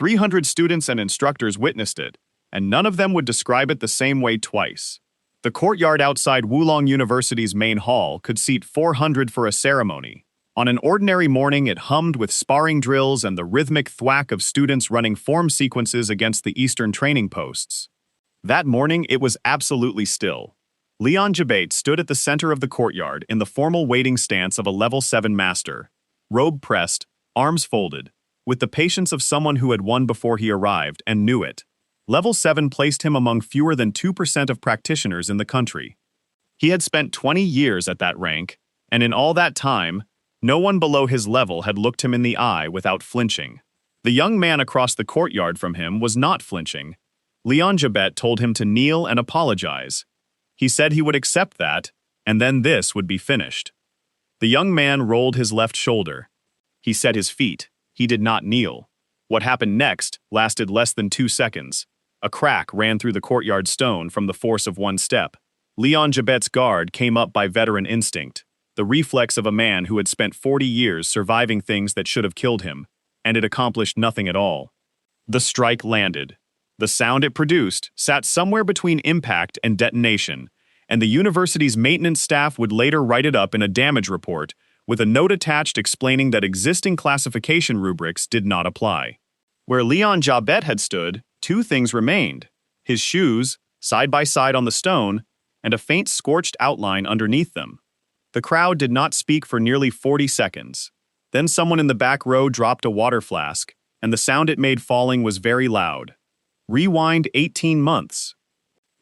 300 students and instructors witnessed it, and none of them would describe it the same way twice. The courtyard outside Wulong University's main hall could seat 400 for a ceremony. On an ordinary morning, it hummed with sparring drills and the rhythmic thwack of students running form sequences against the eastern training posts. That morning, it was absolutely still. Leon Jabate stood at the center of the courtyard in the formal waiting stance of a level 7 master, robe pressed, arms folded, with the patience of someone who had won before he arrived and knew it. Level 7 placed him among fewer than 2% of practitioners in the country. He had spent 20 years at that rank, and in all that time, no one below his level had looked him in the eye without flinching. The young man across the courtyard from him was not flinching. Leon Jabate told him to kneel and apologize. He said he would accept that, and then this would be finished. The young man rolled his left shoulder. He set his feet. He did not kneel. What happened next lasted less than 2 seconds. A crack ran through the courtyard stone from the force of one step. Leon Jabate's guard came up by veteran instinct, the reflex of a man who had spent 40 years surviving things that should have killed him, and it accomplished nothing at all. The strike landed. The sound it produced sat somewhere between impact and detonation, and the university's maintenance staff would later write it up in a damage report with a note attached explaining that existing classification rubrics did not apply. Where Leon Jabate had stood, 2 things remained: his shoes, side by side on the stone, and a faint scorched outline underneath them. The crowd did not speak for nearly 40 seconds. Then someone in the back row dropped a water flask, and the sound it made falling was very loud. Rewind 18 months.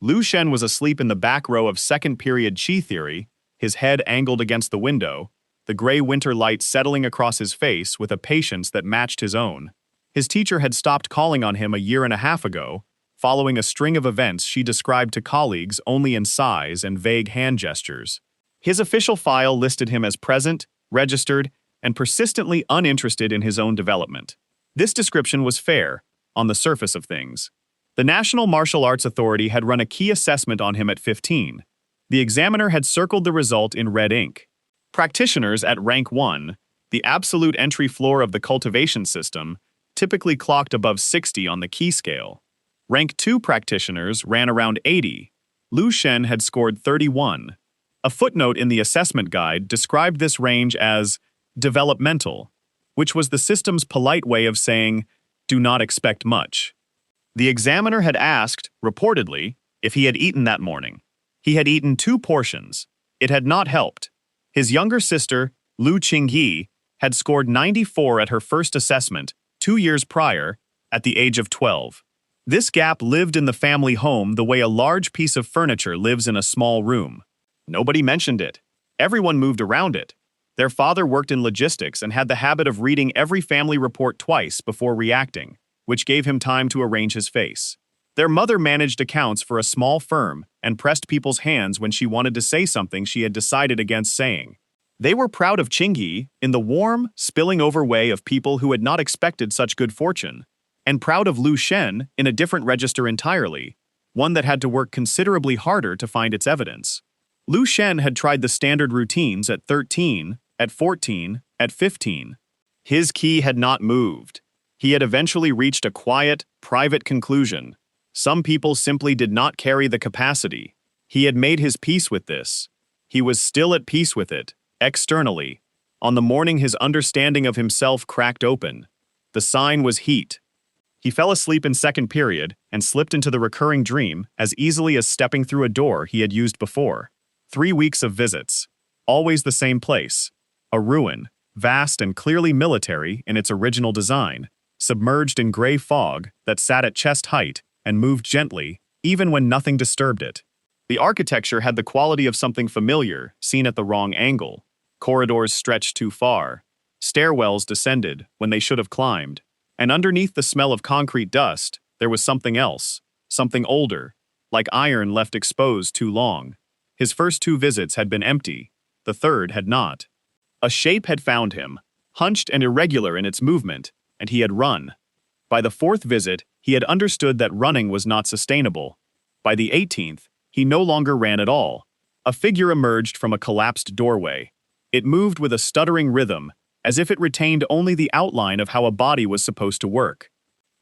Lu Shen was asleep in the back row of second-period Qi theory, his head angled against the window, the gray winter light settling across his face with a patience that matched his own. His teacher had stopped calling on him a year and a half ago, following a string of events she described to colleagues only in sighs and vague hand gestures. His official file listed him as present, registered, and persistently uninterested in his own development. This description was fair, on the surface of things. The National Martial Arts Authority had run a key assessment on him at 15. The examiner had circled the result in red ink. Practitioners at rank 1, the absolute entry floor of the cultivation system, typically clocked above 60 on the key scale. Rank 2 practitioners ran around 80. Lu Shen had scored 31. A footnote in the assessment guide described this range as developmental, which was the system's polite way of saying, do not expect much. The examiner had asked, reportedly, if he had eaten that morning. He had eaten 2 portions. It had not helped. His younger sister, Lu Qingyi, had scored 94 at her first assessment 2 years prior, at the age of 12. This gap lived in the family home the way a large piece of furniture lives in a small room. Nobody mentioned it. Everyone moved around it. Their father worked in logistics and had the habit of reading every family report twice before reacting, which gave him time to arrange his face. Their mother managed accounts for a small firm and pressed people's hands when she wanted to say something she had decided against saying. They were proud of Qingyi in the warm, spilling-over way of people who had not expected such good fortune, and proud of Lu Shen in a different register entirely, one that had to work considerably harder to find its evidence. Lu Shen had tried the standard routines at 13, at 14, at 15. His key had not moved. He had eventually reached a quiet, private conclusion. Some people simply did not carry the capacity. He had made his peace with this. He was still at peace with it, externally. On the morning his understanding of himself cracked open. The sign was heat. He fell asleep in second period and slipped into the recurring dream as easily as stepping through a door he had used before. 3 weeks of visits. Always the same place. A ruin, vast and clearly military in its original design, submerged in gray fog that sat at chest height and moved gently, even when nothing disturbed it. The architecture had the quality of something familiar, seen at the wrong angle. Corridors stretched too far. Stairwells descended when they should have climbed. And underneath the smell of concrete dust, there was something else, something older, like iron left exposed too long. His first 2 visits had been empty. The third had not. A shape had found him, hunched and irregular in its movement, and he had run. By the 4th visit, he had understood that running was not sustainable. By the 18th, he no longer ran at all. A figure emerged from a collapsed doorway. It moved with a stuttering rhythm, as if it retained only the outline of how a body was supposed to work.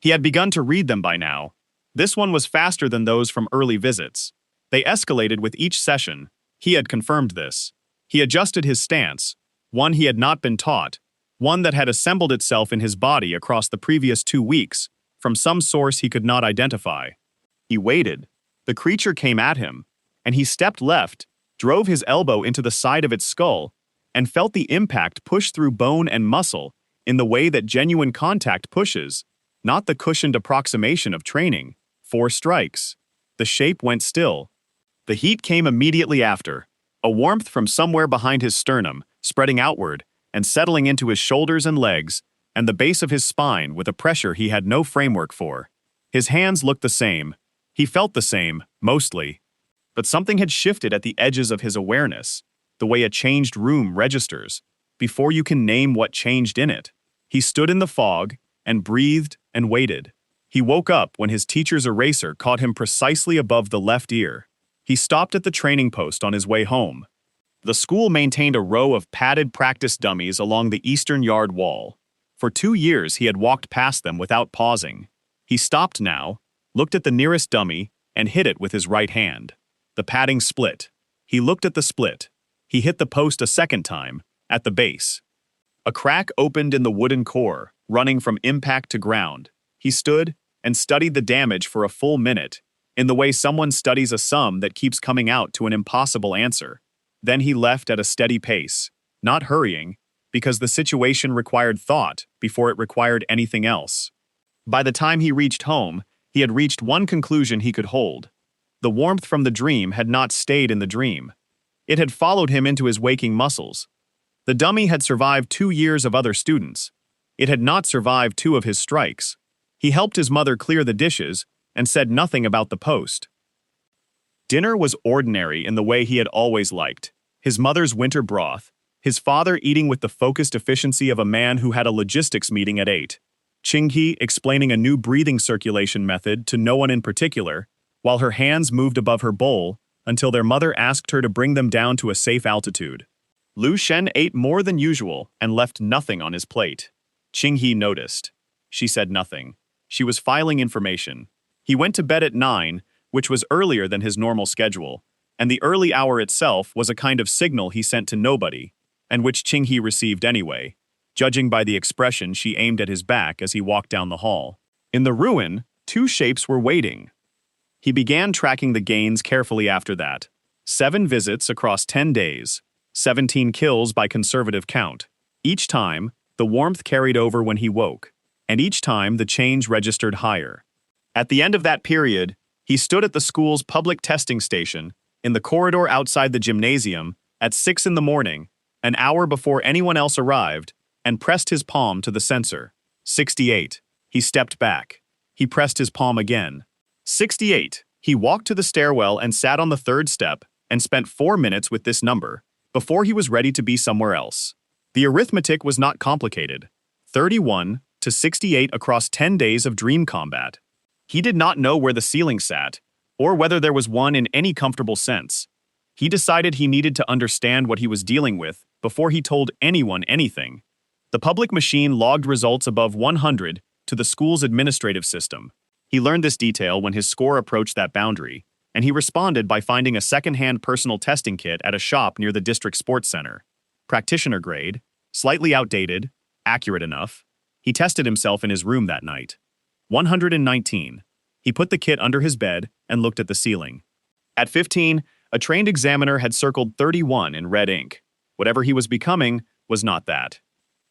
He had begun to read them by now. This one was faster than those from early visits. They escalated with each session. He had confirmed this. He adjusted his stance, one he had not been taught, one that had assembled itself in his body across the previous 2 weeks, from some source he could not identify. He waited. The creature came at him, and he stepped left, drove his elbow into the side of its skull, and felt the impact push through bone and muscle in the way that genuine contact pushes, not the cushioned approximation of training. 4 strikes. The shape went still. The heat came immediately after, a warmth from somewhere behind his sternum, spreading outward and settling into his shoulders and legs, and the base of his spine with a pressure he had no framework for. His hands looked the same. He felt the same, mostly. But something had shifted at the edges of his awareness, the way a changed room registers, before you can name what changed in it. He stood in the fog and breathed and waited. He woke up when his teacher's eraser caught him precisely above the left ear. He stopped at the training post on his way home. The school maintained a row of padded practice dummies along the eastern yard wall. For 2 years he had walked past them without pausing. He stopped now, looked at the nearest dummy, and hit it with his right hand. The padding split. He looked at the split. He hit the post a second time, at the base. A crack opened in the wooden core, running from impact to ground. He stood and studied the damage for a full minute, in the way someone studies a sum that keeps coming out to an impossible answer. Then he left at a steady pace, not hurrying, because the situation required thought before it required anything else. By the time he reached home, he had reached one conclusion he could hold. The warmth from the dream had not stayed in the dream. It had followed him into his waking muscles. The dummy had survived 2 years of other students. It had not survived 2 of his strikes. He helped his mother clear the dishes and said nothing about the post. Dinner was ordinary in the way he had always liked. His mother's winter broth, his father eating with the focused efficiency of a man who had a logistics meeting at 8. Ching-hee explaining a new breathing circulation method to no one in particular, while her hands moved above her bowl until their mother asked her to bring them down to a safe altitude. Lu Shen ate more than usual and left nothing on his plate. Ching-hee noticed. She said nothing. She was filing information. He went to bed at 9, which was earlier than his normal schedule, and the early hour itself was a kind of signal he sent to nobody, and which Ching-hee received anyway, judging by the expression she aimed at his back as he walked down the hall. In the ruin, 2 shapes were waiting. He began tracking the gains carefully after that. 7 visits across 10 days, 17 kills by conservative count. Each time, the warmth carried over when he woke, and each time the change registered higher. At the end of that period, he stood at the school's public testing station, in the corridor outside the gymnasium, at 6 in the morning, an hour before anyone else arrived, and pressed his palm to the sensor. 68. He stepped back. He pressed his palm again. 68. He walked to the stairwell and sat on the 3rd step, and spent 4 minutes with this number, before he was ready to be somewhere else. The arithmetic was not complicated. 31 to 68 across 10 days of dream combat. He did not know where the ceiling sat, or whether there was one in any comfortable sense. He decided he needed to understand what he was dealing with before he told anyone anything. The public machine logged results above 100 to the school's administrative system. He learned this detail when his score approached that boundary, and he responded by finding a second-hand personal testing kit at a shop near the district sports center. Practitioner grade, slightly outdated, accurate enough. He tested himself in his room that night. 119. He put the kit under his bed and looked at the ceiling. At 15, a trained examiner had circled 31 in red ink. Whatever he was becoming was not that.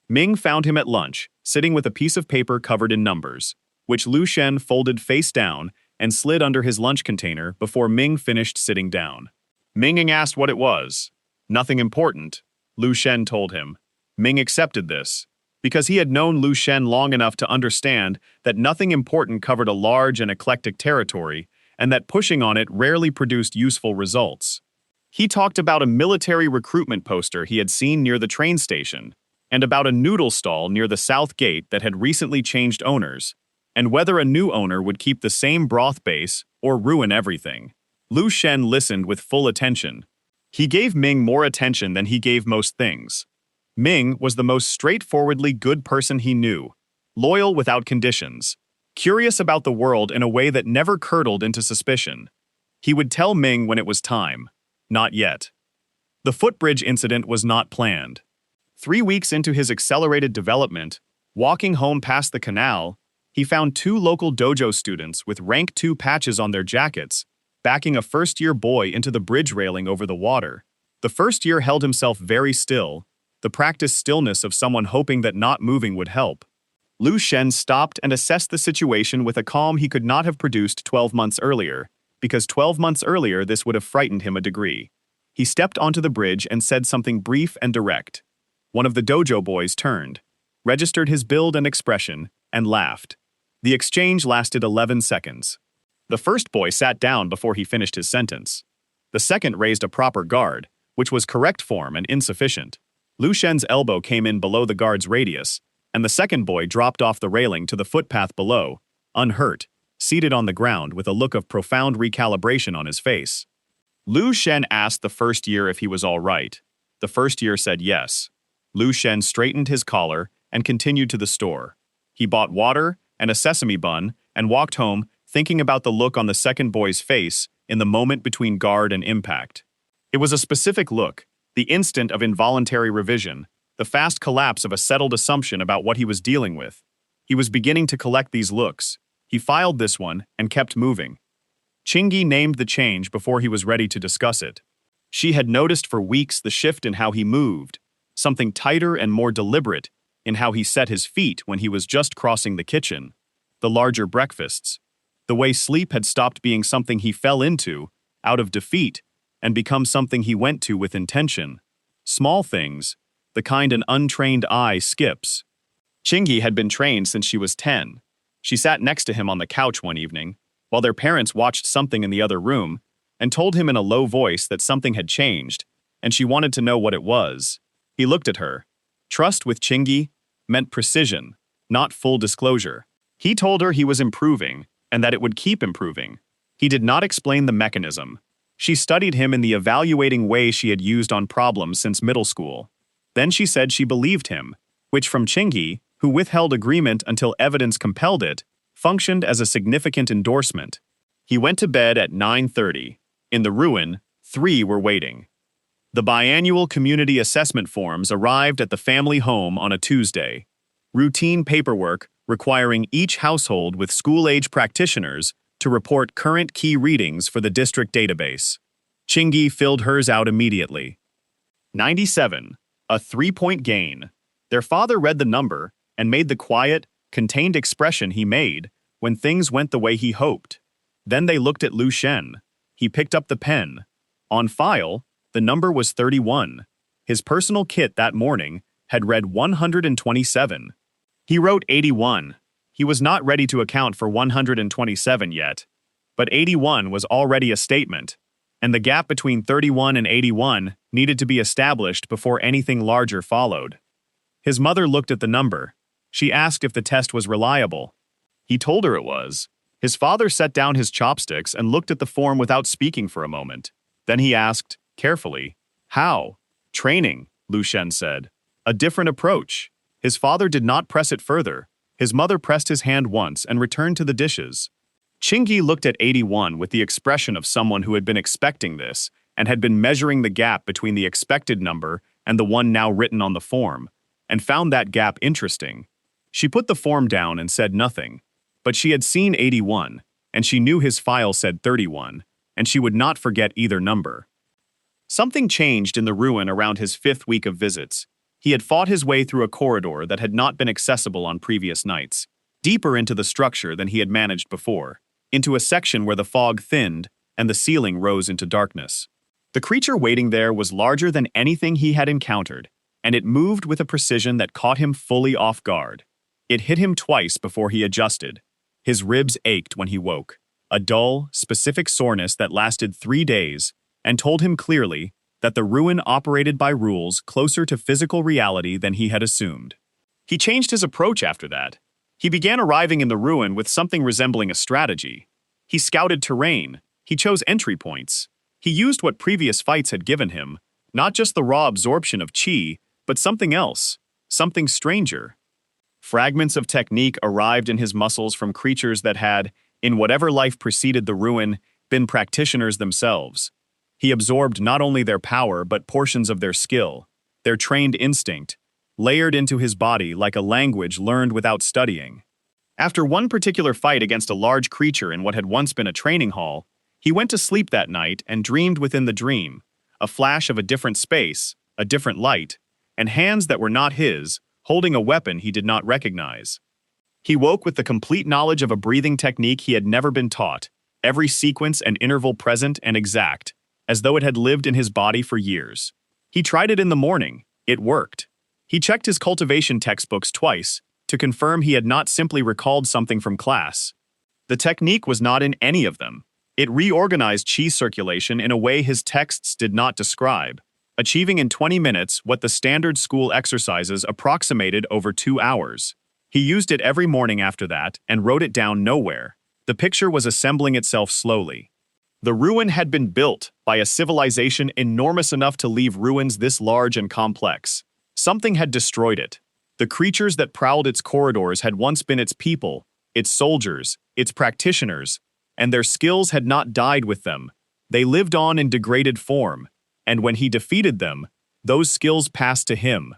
Ming found him at lunch, sitting with a piece of paper covered in numbers, which Lu Shen folded face down and slid under his lunch container before Ming finished sitting down. Ming asked what it was. Nothing important, Lu Shen told him. Ming accepted this, because he had known Lu Shen long enough to understand that nothing important covered a large and eclectic territory, and that pushing on it rarely produced useful results. He talked about a military recruitment poster he had seen near the train station, and about a noodle stall near the south gate that had recently changed owners, and whether a new owner would keep the same broth base or ruin everything. Lu Shen listened with full attention. He gave Ming more attention than he gave most things. Ming was the most straightforwardly good person he knew, loyal without conditions. curious about the world in a way that never curdled into suspicion. He would tell Ming when it was time. Not yet. The footbridge incident was not planned. 3 weeks into his accelerated development, walking home past the canal, he found 2 local dojo students with rank 2 patches on their jackets, backing a first-year boy into the bridge railing over the water. The first year held himself very still, the practiced stillness of someone hoping that not moving would help. Lu Shen stopped and assessed the situation with a calm he could not have produced 12 months earlier, because 12 months earlier this would have frightened him a degree. He stepped onto the bridge and said something brief and direct. One of the dojo boys turned, registered his build and expression, and laughed. The exchange lasted 11 seconds. The first boy sat down before he finished his sentence. The second raised a proper guard, which was correct form and insufficient. Lu Shen's elbow came in below the guard's radius, and the second boy dropped off the railing to the footpath below, unhurt, seated on the ground with a look of profound recalibration on his face. Lu Shen asked the first year if he was all right. The first year said yes. Lu Shen straightened his collar and continued to the store. He bought water and a sesame bun and walked home, thinking about the look on the second boy's face in the moment between guard and impact. It was a specific look, the instant of involuntary revision, the fast collapse of a settled assumption about what he was dealing with. He was beginning to collect these looks. He filed this one and kept moving. Chingy named the change before he was ready to discuss it. She had noticed for weeks the shift in how he moved, something tighter and more deliberate in how he set his feet when he was just crossing the kitchen, the larger breakfasts, the way sleep had stopped being something he fell into, out of defeat, and become something he went to with intention. Small things, the kind an untrained eye skips. Chingy had been trained since she was 10. She sat next to him on the couch one evening, while their parents watched something in the other room, and told him in a low voice that something had changed, and she wanted to know what it was. He looked at her. Trust with Chingy meant precision, not full disclosure. He told her he was improving, and that it would keep improving. He did not explain the mechanism. She studied him in the evaluating way she had used on problems since middle school. Then she said she believed him, which from Chingy, who withheld agreement until evidence compelled it, functioned as a significant endorsement. He went to bed at 9:30. In the ruin, 3 were waiting. The biannual community assessment forms arrived at the family home on a Tuesday. Routine paperwork requiring each household with school-age practitioners to report current key readings for the district database. Chingy filled hers out immediately. 97, a 3-point gain. Their father read the number and made the quiet, contained expression he made when things went the way he hoped. Then they looked at Lu Shen. He picked up the pen. On file, the number was 31. His personal kit that morning had read 127. He wrote 81. He was not ready to account for 127 yet, but 81 was already a statement, and the gap between 31 and 81 needed to be established before anything larger followed. His mother looked at the number. She asked if the test was reliable. He told her it was. His father set down his chopsticks and looked at the form without speaking for a moment. Then he asked, carefully, "How?" "Training," Lu Shen said. "A different approach." His father did not press it further. His mother pressed his hand once and returned to the dishes. Chingy looked at 81 with the expression of someone who had been expecting this and had been measuring the gap between the expected number and the one now written on the form, and found that gap interesting. She put the form down and said nothing, but she had seen 81, and she knew his file said 31, and she would not forget either number. Something changed in the ruin around his 5th week of visits. He had fought his way through a corridor that had not been accessible on previous nights, deeper into the structure than he had managed before, into a section where the fog thinned and the ceiling rose into darkness. The creature waiting there was larger than anything he had encountered, and it moved with a precision that caught him fully off guard. It hit him twice before he adjusted. His ribs ached when he woke, a dull, specific soreness that lasted 3 days, and told him clearly that the ruin operated by rules closer to physical reality than he had assumed. He changed his approach after that. He began arriving in the ruin with something resembling a strategy. He scouted terrain. He chose entry points. He used what previous fights had given him, not just the raw absorption of chi, but something else, something stranger. Fragments of technique arrived in his muscles from creatures that had, in whatever life preceded the ruin, been practitioners themselves. He absorbed not only their power but portions of their skill, their trained instinct, layered into his body like a language learned without studying. After one particular fight against a large creature in what had once been a training hall, he went to sleep that night and dreamed within the dream, a flash of a different space, a different light, and hands that were not his, holding a weapon he did not recognize. He woke with the complete knowledge of a breathing technique he had never been taught, every sequence and interval present and exact, as though it had lived in his body for years. He tried it in the morning. It worked. He checked his cultivation textbooks twice to confirm he had not simply recalled something from class. The technique was not in any of them. It reorganized chi circulation in a way his texts did not describe, achieving in 20 minutes what the standard school exercises approximated over 2 hours. He used it every morning after that and wrote it down nowhere. The picture was assembling itself slowly. The ruin had been built by a civilization enormous enough to leave ruins this large and complex. Something had destroyed it. The creatures that prowled its corridors had once been its people, its soldiers, its practitioners, and their skills had not died with them. They lived on in degraded form, and when he defeated them, those skills passed to him.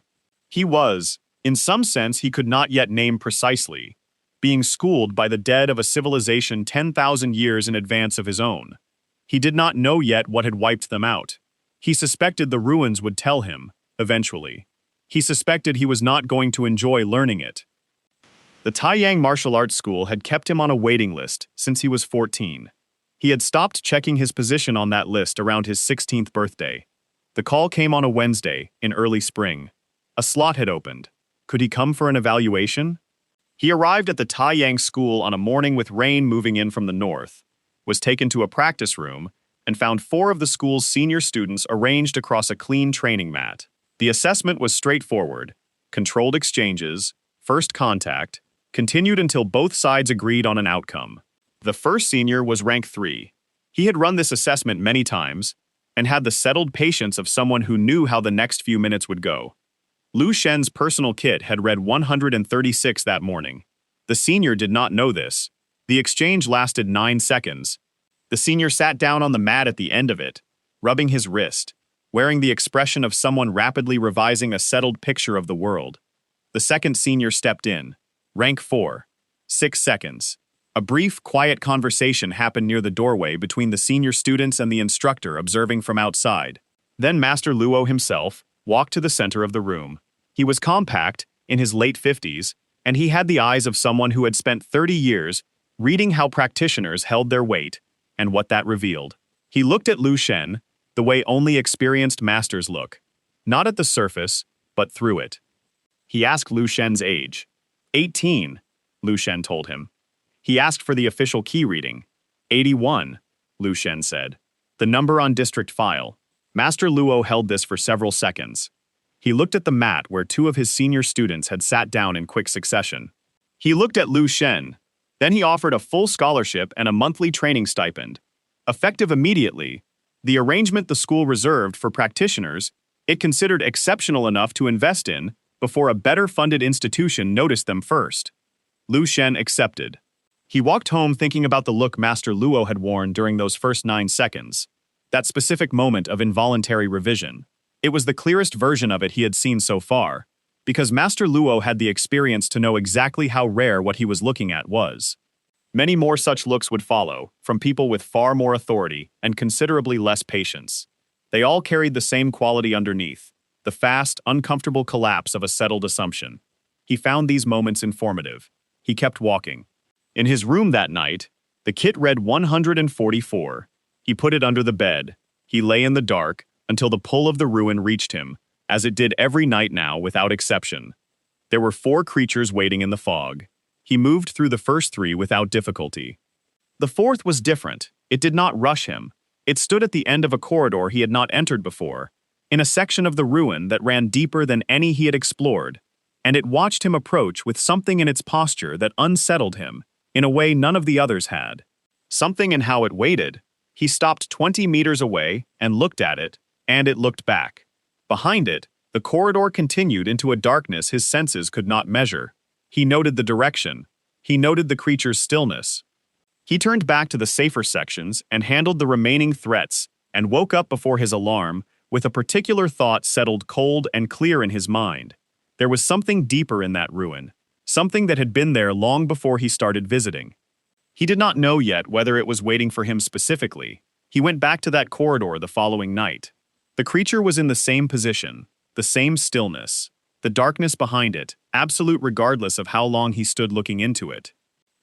He was, in some sense he could not yet name precisely, being schooled by the dead of a civilization 10,000 years in advance of his own. He did not know yet what had wiped them out. He suspected the ruins would tell him, eventually. He suspected he was not going to enjoy learning it. The Taiyang Martial Arts School had kept him on a waiting list since he was 14. He had stopped checking his position on that list around his 16th birthday. The call came on a Wednesday, in early spring. A slot had opened. Could he come for an evaluation? He arrived at the Taiyang School on a morning with rain moving in from the north, was taken to a practice room, and found 4 of the school's senior students arranged across a clean training mat. The assessment was straightforward, controlled exchanges, first contact, continued until both sides agreed on an outcome. The first senior was rank 3. He had run this assessment many times and had the settled patience of someone who knew how the next few minutes would go. Lu Shen's personal kit had read 136 that morning. The senior did not know this. The exchange lasted 9 seconds. The senior sat down on the mat at the end of it, rubbing his wrist, wearing the expression of someone rapidly revising a settled picture of the world. The second senior stepped in. Rank 4. 6 seconds. A brief, quiet conversation happened near the doorway between the senior students and the instructor observing from outside. Then Master Luo himself walked to the center of the room. He was compact, in his late 50s, and he had the eyes of someone who had spent 30 years reading how practitioners held their weight and what that revealed. He looked at Lu Shen the way only experienced masters look, not at the surface, but through it. He asked Lu Shen's age. 18, Lu Shen told him. He asked for the official key reading. 81, Lu Shen said. The number on district file. Master Luo held this for several seconds. He looked at the mat where 2 of his senior students had sat down in quick succession. He looked at Lu Shen. Then he offered a full scholarship and a monthly training stipend. Effective immediately, the arrangement the school reserved for practitioners, it considered exceptional enough to invest in before a better-funded institution noticed them first. Lu Shen accepted. He walked home thinking about the look Master Luo had worn during those first 9 seconds, that specific moment of involuntary revision. It was the clearest version of it he had seen so far, because Master Luo had the experience to know exactly how rare what he was looking at was. Many more such looks would follow, from people with far more authority and considerably less patience. They all carried the same quality underneath, the fast, uncomfortable collapse of a settled assumption. He found these moments informative. He kept walking. In his room that night, the kit read 144. He put it under the bed. He lay in the dark until the pull of the ruin reached him, as it did every night now without exception. There were 4 creatures waiting in the fog. He moved through the first 3 without difficulty. The 4th was different. It did not rush him. It stood at the end of a corridor he had not entered before, in a section of the ruin that ran deeper than any he had explored, and it watched him approach with something in its posture that unsettled him, in a way none of the others had. Something in how it waited. He stopped 20 meters away and looked at it, and it looked back. Behind it, the corridor continued into a darkness his senses could not measure. He noted the direction. He noted the creature's stillness. He turned back to the safer sections and handled the remaining threats and woke up before his alarm with a particular thought settled cold and clear in his mind. There was something deeper in that ruin, something that had been there long before he started visiting. He did not know yet whether it was waiting for him specifically. He went back to that corridor the following night. The creature was in the same position, the same stillness, the darkness behind it, absolute regardless of how long he stood looking into it.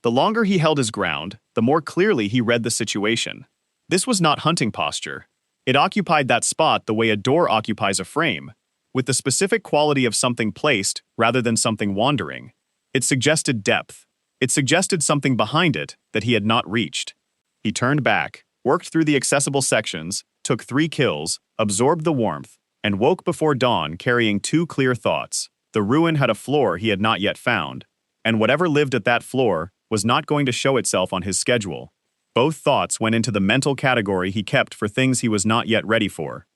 The longer he held his ground, the more clearly he read the situation. This was not hunting posture. It occupied that spot the way a door occupies a frame, with the specific quality of something placed rather than something wandering. It suggested depth. It suggested something behind it that he had not reached. He turned back, worked through the accessible sections, took 3 kills, absorbed the warmth, and woke before dawn carrying 2 clear thoughts. The ruin had a floor he had not yet found, and whatever lived at that floor was not going to show itself on his schedule. Both thoughts went into the mental category he kept for things he was not yet ready for.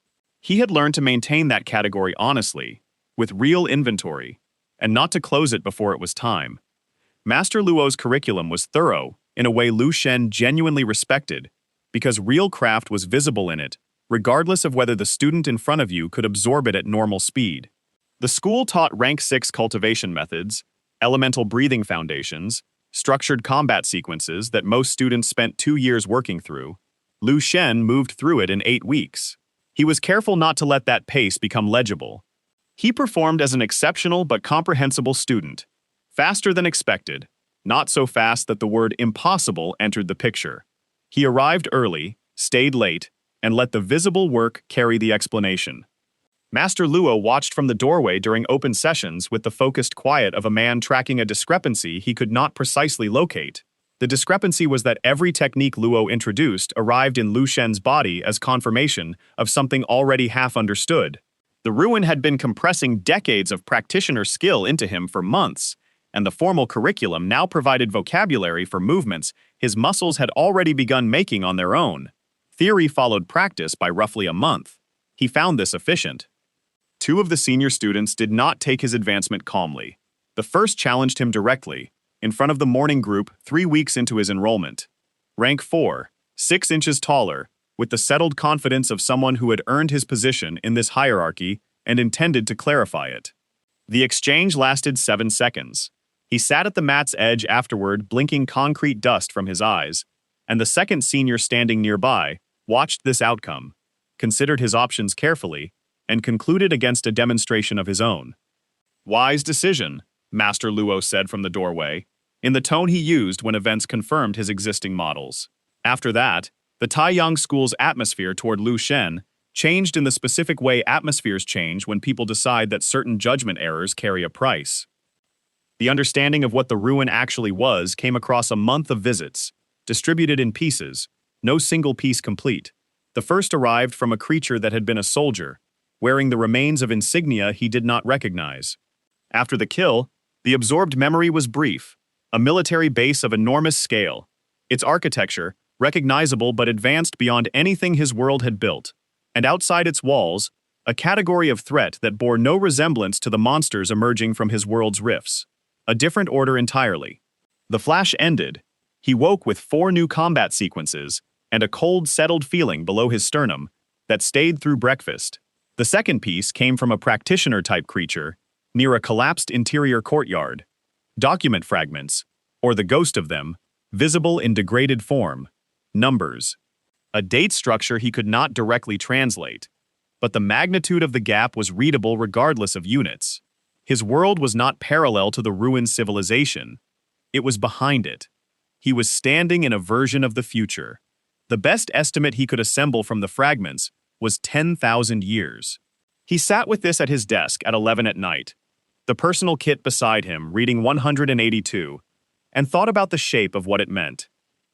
He had learned to maintain that category honestly, with real inventory, and not to close it before it was time. Master Luo's curriculum was thorough, in a way Lu Shen genuinely respected, because real craft was visible in it, regardless of whether the student in front of you could absorb it at normal speed. The school taught rank 6 cultivation methods, elemental breathing foundations, structured combat sequences that most students spent 2 years working through. Lu Shen moved through it in 8 weeks. He was careful not to let that pace become legible. He performed as an exceptional but comprehensible student, faster than expected, not so fast that the word impossible entered the picture. He arrived early, stayed late, and let the visible work carry the explanation. Master Luo watched from the doorway during open sessions with the focused quiet of a man tracking a discrepancy he could not precisely locate. The discrepancy was that every technique Luo introduced arrived in Lu Shen's body as confirmation of something already half understood. The ruin had been compressing decades of practitioner skill into him for months, and the formal curriculum now provided vocabulary for movements his muscles had already begun making on their own. Theory followed practice by roughly a month. He found this efficient. 2 of the senior students did not take his advancement calmly. The first challenged him directly, in front of the morning group 3 weeks into his enrollment. Rank 4, 6 inches taller, with the settled confidence of someone who had earned his position in this hierarchy and intended to clarify it. The exchange lasted 7 seconds. He sat at the mat's edge afterward, blinking concrete dust from his eyes, and the second senior standing nearby watched this outcome, considered his options carefully, and concluded against a demonstration of his own. "Wise decision," Master Luo said from the doorway, in the tone he used when events confirmed his existing models. After that, the Taiyang School's atmosphere toward Lu Shen changed in the specific way atmospheres change when people decide that certain judgment errors carry a price. The understanding of what the ruin actually was came across a month of visits, distributed in pieces, no single piece complete. The first arrived from a creature that had been a soldier, wearing the remains of insignia he did not recognize. After the kill, the absorbed memory was brief, a military base of enormous scale, its architecture recognizable but advanced beyond anything his world had built, and outside its walls, a category of threat that bore no resemblance to the monsters emerging from his world's rifts. A different order entirely. The flash ended. He woke with 4 new combat sequences and a cold, settled feeling below his sternum that stayed through breakfast. The second piece came from a practitioner-type creature near a collapsed interior courtyard. Document fragments, or the ghost of them, visible in degraded form. Numbers. A date structure he could not directly translate, but the magnitude of the gap was readable regardless of units. His world was not parallel to the ruined civilization. It was behind it. He was standing in a version of the future. The best estimate he could assemble from the fragments was 10,000 years. He sat with this at his desk at 11 at night, the personal kit beside him reading 182, and thought about the shape of what it meant.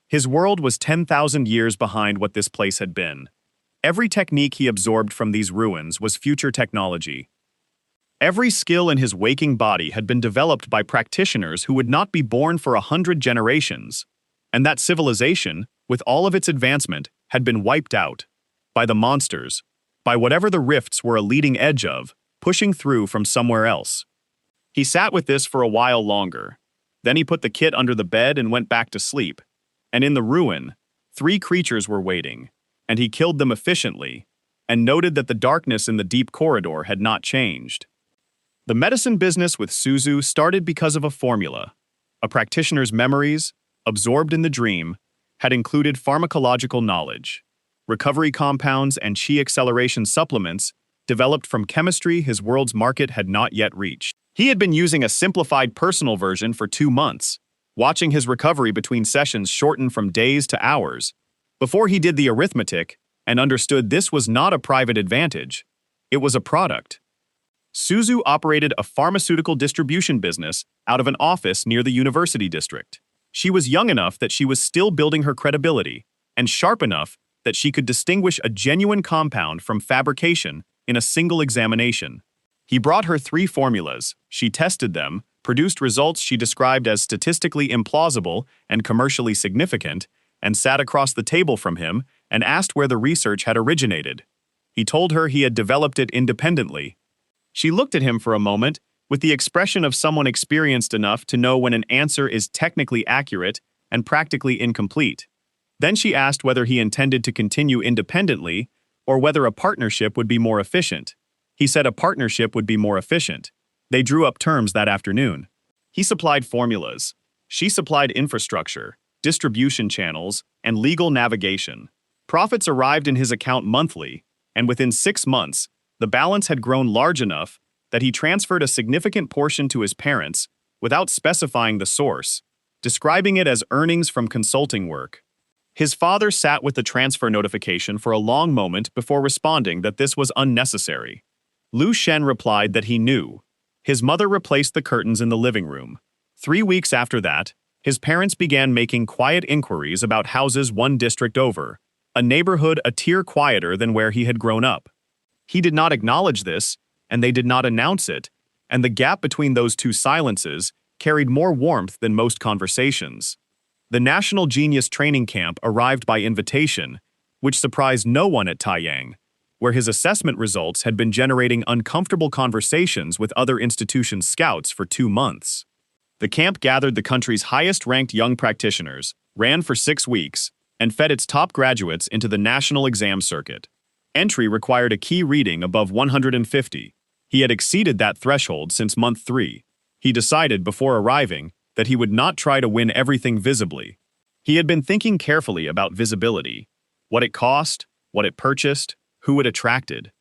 His world was 10,000 years behind what this place had been. Every technique he absorbed from these ruins was future technology. Every skill in his waking body had been developed by practitioners who would not be born for 100 generations, and that civilization, with all of its advancement, had been wiped out by the monsters, by whatever the rifts were a leading edge of, pushing through from somewhere else. He sat with this for a while longer. Then he put the kit under the bed and went back to sleep. And in the ruin, 3 creatures were waiting, and he killed them efficiently, and noted that the darkness in the deep corridor had not changed. The medicine business with Suzu started because of a formula. A practitioner's memories, absorbed in the dream, had included pharmacological knowledge. Recovery compounds and chi acceleration supplements developed from chemistry his world's market had not yet reached. He had been using a simplified personal version for 2 months, watching his recovery between sessions shorten from days to hours, before he did the arithmetic and understood this was not a private advantage, it was a product. Suzu operated a pharmaceutical distribution business out of an office near the university district. She was young enough that she was still building her credibility, and sharp enough that she could distinguish a genuine compound from fabrication in a single examination. He brought her 3 formulas, she tested them, produced results she described as statistically implausible and commercially significant, and sat across the table from him and asked where the research had originated. He told her he had developed it independently. She looked at him for a moment with the expression of someone experienced enough to know when an answer is technically accurate and practically incomplete. Then she asked whether he intended to continue independently or whether a partnership would be more efficient. He said a partnership would be more efficient. They drew up terms that afternoon. He supplied formulas. She supplied infrastructure, distribution channels, and legal navigation. Profits arrived in his account monthly, and within 6 months, the balance had grown large enough that he transferred a significant portion to his parents without specifying the source, describing it as earnings from consulting work. His father sat with the transfer notification for a long moment before responding that this was unnecessary. Lu Shen replied that he knew. His mother replaced the curtains in the living room. 3 weeks after that, his parents began making quiet inquiries about houses 1 district over, a neighborhood a tier quieter than where he had grown up. He did not acknowledge this, and they did not announce it, and the gap between those 2 silences carried more warmth than most conversations. The National Genius Training Camp arrived by invitation, which surprised no one at Taiyang, where his assessment results had been generating uncomfortable conversations with other institutions' scouts for 2 months. The camp gathered the country's highest-ranked young practitioners, ran for 6 weeks, and fed its top graduates into the national exam circuit. Entry required a key reading above 150. He had exceeded that threshold since month 3. He decided before arriving that he would not try to win everything visibly. He had been thinking carefully about visibility, what it cost, what it purchased, who it attracted.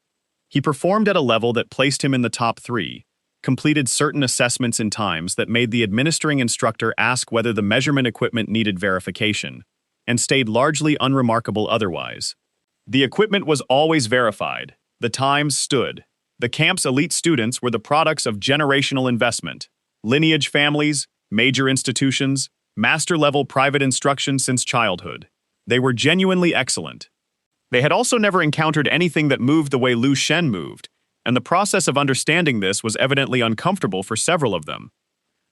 He performed at a level that placed him in the top 3, completed certain assessments in times that made the administering instructor ask whether the measurement equipment needed verification, and stayed largely unremarkable otherwise. The equipment was always verified. The times stood. The camp's elite students were the products of generational investment, lineage families, major institutions, master-level private instruction since childhood. They were genuinely excellent. They had also never encountered anything that moved the way Lu Shen moved, and the process of understanding this was evidently uncomfortable for several of them.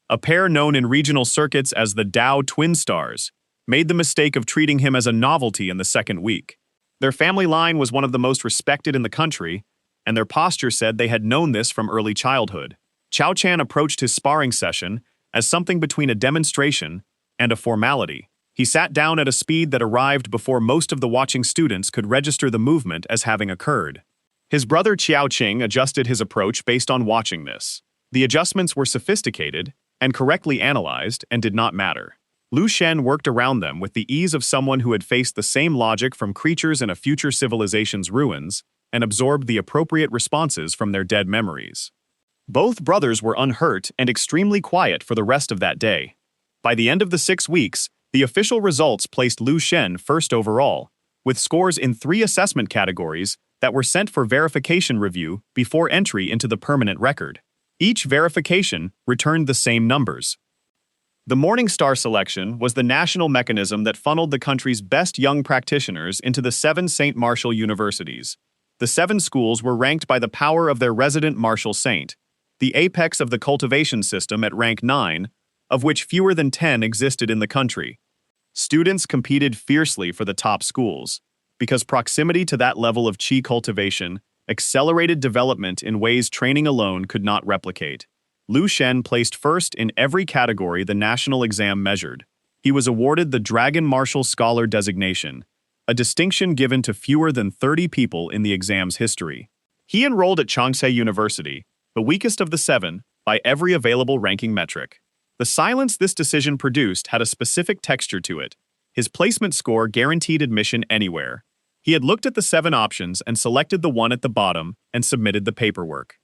A pair known in regional circuits as the Dao Twin Stars made the mistake of treating him as a novelty in the 2nd week. Their family line was one of the most respected in the country, and their posture said they had known this from early childhood. Chao Chan approached his sparring session as something between a demonstration and a formality. He sat down at a speed that arrived before most of the watching students could register the movement as having occurred. His brother Qiao Qing adjusted his approach based on watching this. The adjustments were sophisticated and correctly analyzed and did not matter. Lu Shen worked around them with the ease of someone who had faced the same logic from creatures in a future civilization's ruins and absorbed the appropriate responses from their dead memories. Both brothers were unhurt and extremely quiet for the rest of that day. By the end of the 6 weeks, the official results placed Lu Shen first overall, with scores in 3 assessment categories that were sent for verification review before entry into the permanent record. Each verification returned the same numbers. The Morningstar selection was the national mechanism that funneled the country's best young practitioners into the 7 St. Martial universities. The 7 schools were ranked by the power of their resident martial saint, the apex of the cultivation system at rank 9, of which fewer than 10 existed in the country. Students competed fiercely for the top schools, because proximity to that level of chi cultivation accelerated development in ways training alone could not replicate. Lu Shen placed first in every category the national exam measured. He was awarded the Dragon Marshal Scholar designation, a distinction given to fewer than 30 people in the exam's history. He enrolled at Changshe University, the weakest of the seven, by every available ranking metric. The silence this decision produced had a specific texture to it. His placement score guaranteed admission anywhere. He had looked at the 7 options and selected the one at the bottom and submitted the paperwork.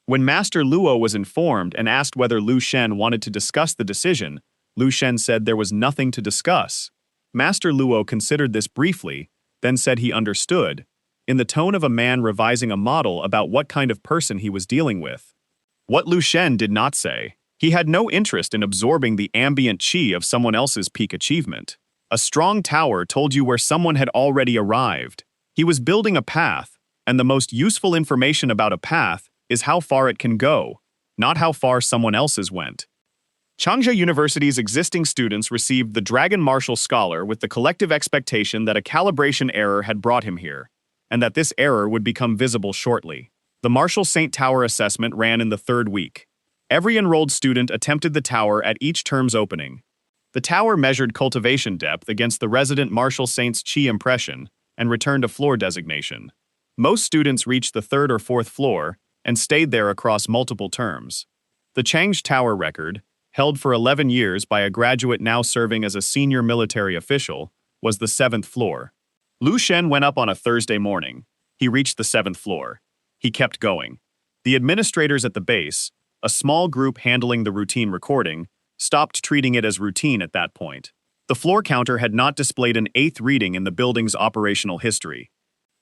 When Master Luo was informed and asked whether Lu Shen wanted to discuss the decision, Lu Shen said there was nothing to discuss. Master Luo considered this briefly, then said he understood, in the tone of a man revising a model about what kind of person he was dealing with. What Lu Shen did not say. He had no interest in absorbing the ambient qi of someone else's peak achievement. A strong tower told you where someone had already arrived. He was building a path, and the most useful information about a path is how far it can go, not how far someone else's went. Changsha University's existing students received the Dragon Marshal Scholar with the collective expectation that a calibration error had brought him here, and that this error would become visible shortly. The Marshal Saint Tower assessment ran in the 3rd week. Every enrolled student attempted the tower at each term's opening. The tower measured cultivation depth against the resident Marshal Saint's Qi impression and returned a floor designation. Most students reached the 3rd or 4th floor and stayed there across multiple terms. The Chang'e Tower record, held for 11 years by a graduate now serving as a senior military official, was the 7th floor. Lu Shen went up on a Thursday morning. He reached the 7th floor. He kept going. The administrators at the base, a small group handling the routine recording, stopped treating it as routine at that point. The floor counter had not displayed an 8th reading in the building's operational history.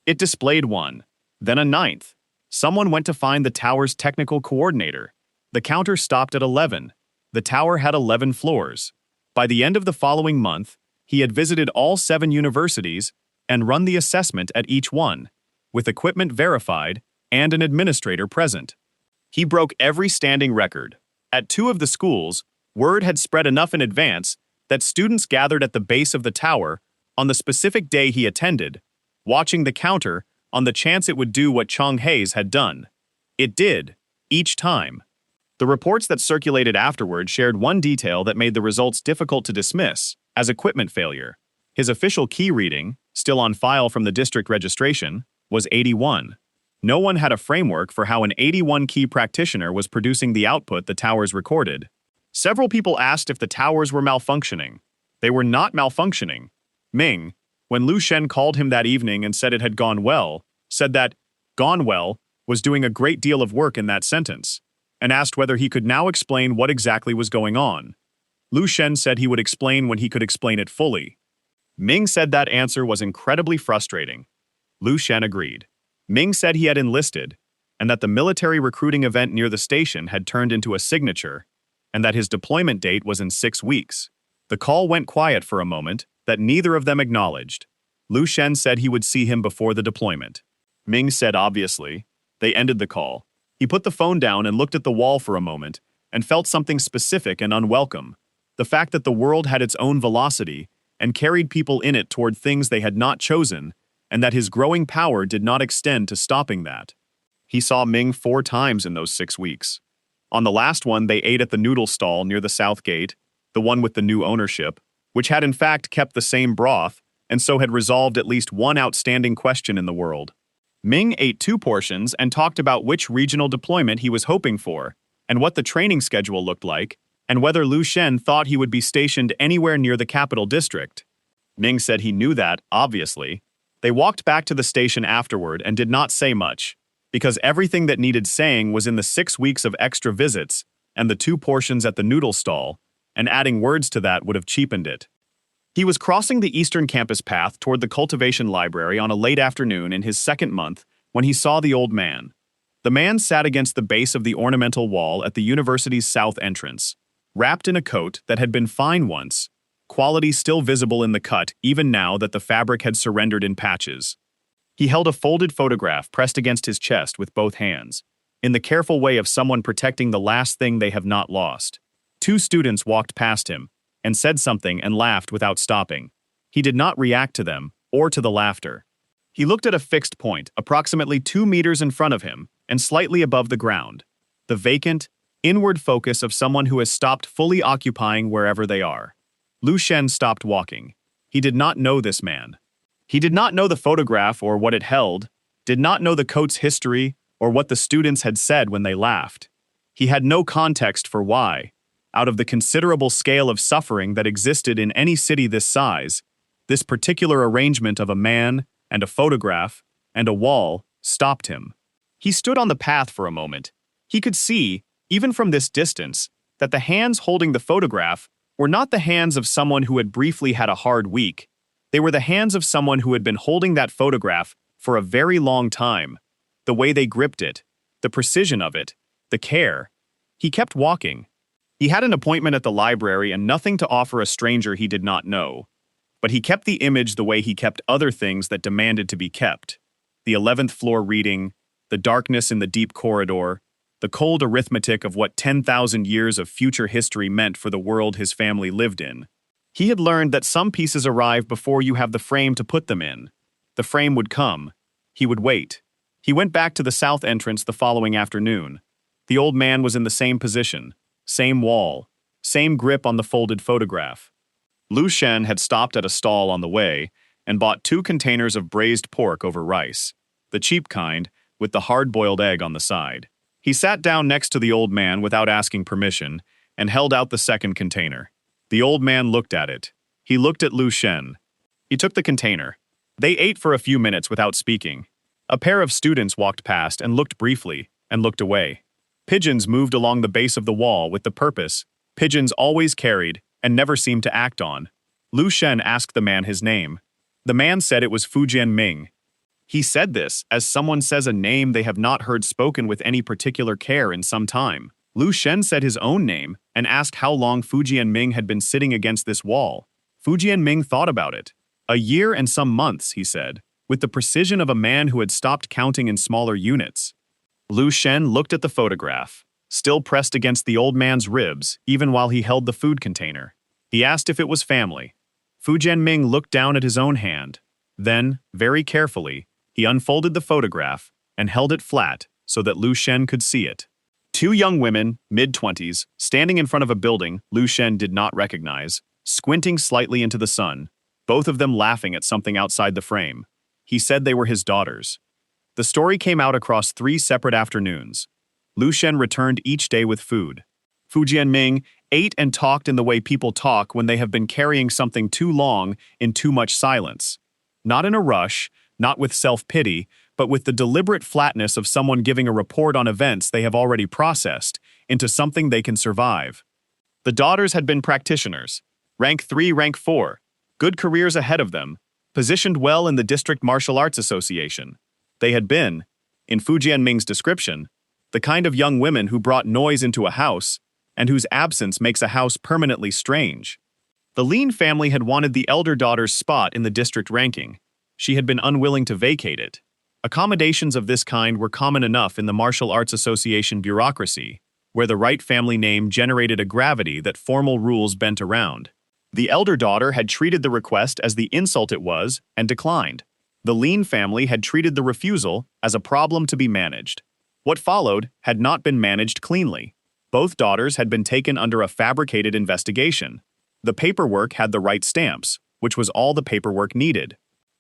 It displayed 1, then a 9th. Someone went to find the tower's technical coordinator. The counter stopped at 11. The tower had 11 floors. By the end of the following month, he had visited all 7 universities and run the assessment at each one, with equipment verified and an administrator present. He broke every standing record. At 2 of the schools, word had spread enough in advance that students gathered at the base of the tower on the specific day he attended, watching the counter on the chance it would do what Chonghei's had done. It did, each time. The reports that circulated afterward shared one detail that made the results difficult to dismiss, as equipment failure. His official key reading, still on file from the district registration, was 81. No one had a framework for how an 81 key practitioner was producing the output the towers recorded. Several people asked if the towers were malfunctioning. They were not malfunctioning. Ming, when Lu Shen called him that evening and said it had gone well, said that "gone well" was doing a great deal of work in that sentence, and asked whether he could now explain what exactly was going on. Lu Shen said he would explain when he could explain it fully. Ming said that answer was incredibly frustrating. Lu Shen agreed. Ming said he had enlisted, and that the military recruiting event near the station had turned into a signature, and that his deployment date was in 6 weeks. The call went quiet for a moment that neither of them acknowledged. Lu Shen said he would see him before the deployment. Ming said obviously. They ended the call. He put the phone down and looked at the wall for a moment, and felt something specific and unwelcome. The fact that the world had its own velocity and carried people in it toward things they had not chosen, and that his growing power did not extend to stopping that. He saw Ming 4 times in those 6 weeks. On the last one, they ate at the noodle stall near the south gate, the one with the new ownership, which had in fact kept the same broth, and so had resolved at least one outstanding question in the world. Ming ate 2 portions and talked about which regional deployment he was hoping for, and what the training schedule looked like, and whether Lu Shen thought he would be stationed anywhere near the capital district. Ming said he knew that, obviously. They walked back to the station afterward and did not say much, because everything that needed saying was in the 6 weeks of extra visits and the 2 portions at the noodle stall, and adding words to that would have cheapened it. He was crossing the eastern campus path toward the cultivation library on a late afternoon in his 2nd month when he saw the old man. The man sat against the base of the ornamental wall at the university's south entrance, wrapped in a coat that had been fine once, quality still visible in the cut even now that the fabric had surrendered in patches. He held a folded photograph pressed against his chest with both hands, in the careful way of someone protecting the last thing they have not lost. 2 students walked past him, and said something and laughed without stopping. He did not react to them, or to the laughter. He looked at a fixed point, approximately 2 meters in front of him, and slightly above the ground. The vacant, inward focus of someone who has stopped fully occupying wherever they are. Lu Shen stopped walking. He did not know this man. He did not know the photograph or what it held, did not know the coat's history or what the students had said when they laughed. He had no context for why. Out of the considerable scale of suffering that existed in any city this size, this particular arrangement of a man and a photograph and a wall stopped him. He stood on the path for a moment. He could see, even from this distance, that the hands holding the photograph were not the hands of someone who had briefly had a hard week. They were the hands of someone who had been holding that photograph for a very long time. The way they gripped it, the precision of it, the care. He kept walking. He had an appointment at the library and nothing to offer a stranger he did not know. But he kept the image the way he kept other things that demanded to be kept. The 11th floor reading, the darkness in the deep corridor, the cold arithmetic of what 10,000 years of future history meant for the world his family lived in. He had learned that some pieces arrive before you have the frame to put them in. The frame would come. He would wait. He went back to the south entrance the following afternoon. The old man was in the same position, same wall, same grip on the folded photograph. Lu Shen had stopped at a stall on the way and bought 2 containers of braised pork over rice, the cheap kind, with the hard-boiled egg on the side. He sat down next to the old man without asking permission and held out the second container. The old man looked at it. He looked at Lu Shen. He took the container. They ate for a few minutes without speaking. A pair of students walked past and looked briefly, and looked away. Pigeons moved along the base of the wall with the purpose pigeons always carried and never seemed to act on. Lu Shen asked the man his name. The man said it was Fu Jianming. He said this as someone says a name they have not heard spoken with any particular care in some time. Lu Shen said his own name and asked how long Fu Jianming had been sitting against this wall. Fu Jianming thought about it. A year and some months, he said, with the precision of a man who had stopped counting in smaller units. Lu Shen looked at the photograph, still pressed against the old man's ribs, even while he held the food container. He asked if it was family. Fu Jianming looked down at his own hand. Then, very carefully, he unfolded the photograph and held it flat so that Lu Shen could see it. 2 young women, mid-20s, standing in front of a building Lu Shen did not recognize, squinting slightly into the sun, both of them laughing at something outside the frame. He said they were his daughters. The story came out across 3 separate afternoons. Lu Shen returned each day with food. Fu Jianming ate and talked in the way people talk when they have been carrying something too long in too much silence. Not in a rush, not with self-pity, but with the deliberate flatness of someone giving a report on events they have already processed into something they can survive. The daughters had been practitioners. Rank 3, rank 4. Good careers ahead of them, positioned well in the District Martial Arts Association. They had been, in Fu Jianming's description, the kind of young women who brought noise into a house and whose absence makes a house permanently strange. The Lin family had wanted the elder daughter's spot in the district ranking. She had been unwilling to vacate it. Accommodations of this kind were common enough in the Martial Arts Association bureaucracy, where the right family name generated a gravity that formal rules bent around. The elder daughter had treated the request as the insult it was and declined. The Lin family had treated the refusal as a problem to be managed. What followed had not been managed cleanly. Both daughters had been taken under a fabricated investigation. The paperwork had the right stamps, which was all the paperwork needed.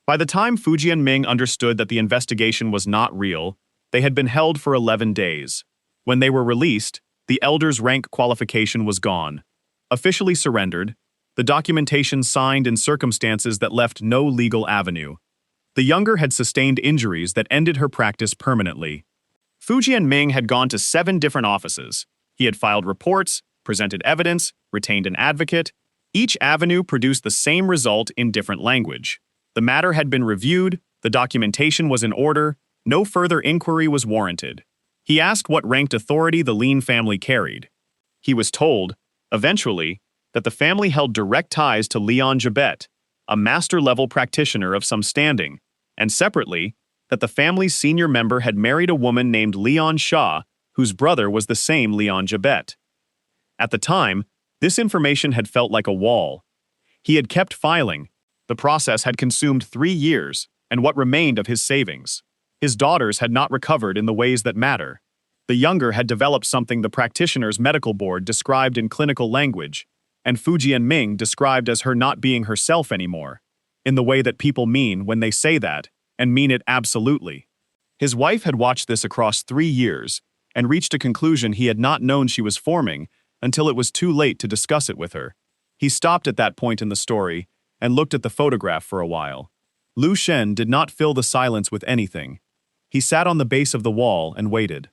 By the time Fu Jianming understood that the investigation was not real, they had been held for 11 days. When they were released, the elder's rank qualification was gone. Officially surrendered, the documentation signed in circumstances that left no legal avenue. The younger had sustained injuries that ended her practice permanently. Fu Jianming had gone to 7 different offices. He had filed reports, presented evidence, retained an advocate. Each avenue produced the same result in different language. The matter had been reviewed, the documentation was in order, no further inquiry was warranted. He asked what ranked authority the Lin family carried. He was told, eventually, that the family held direct ties to Leon Jabet, a master-level practitioner of some standing, and separately, that the family's senior member had married a woman named Leon Shah, whose brother was the same Leon Jabet. At the time, this information had felt like a wall. He had kept filing. The process had consumed 3 years, and what remained of his savings. His daughters had not recovered in the ways that matter. The younger had developed something the practitioner's medical board described in clinical language, and Fu Jianming described as her not being herself anymore, in the way that people mean when they say that, and mean it absolutely. His wife had watched this across 3 years, and reached a conclusion he had not known she was forming until it was too late to discuss it with her. He stopped at that point in the story, and looked at the photograph for a while. Lu Shen did not fill the silence with anything. He sat on the base of the wall and waited.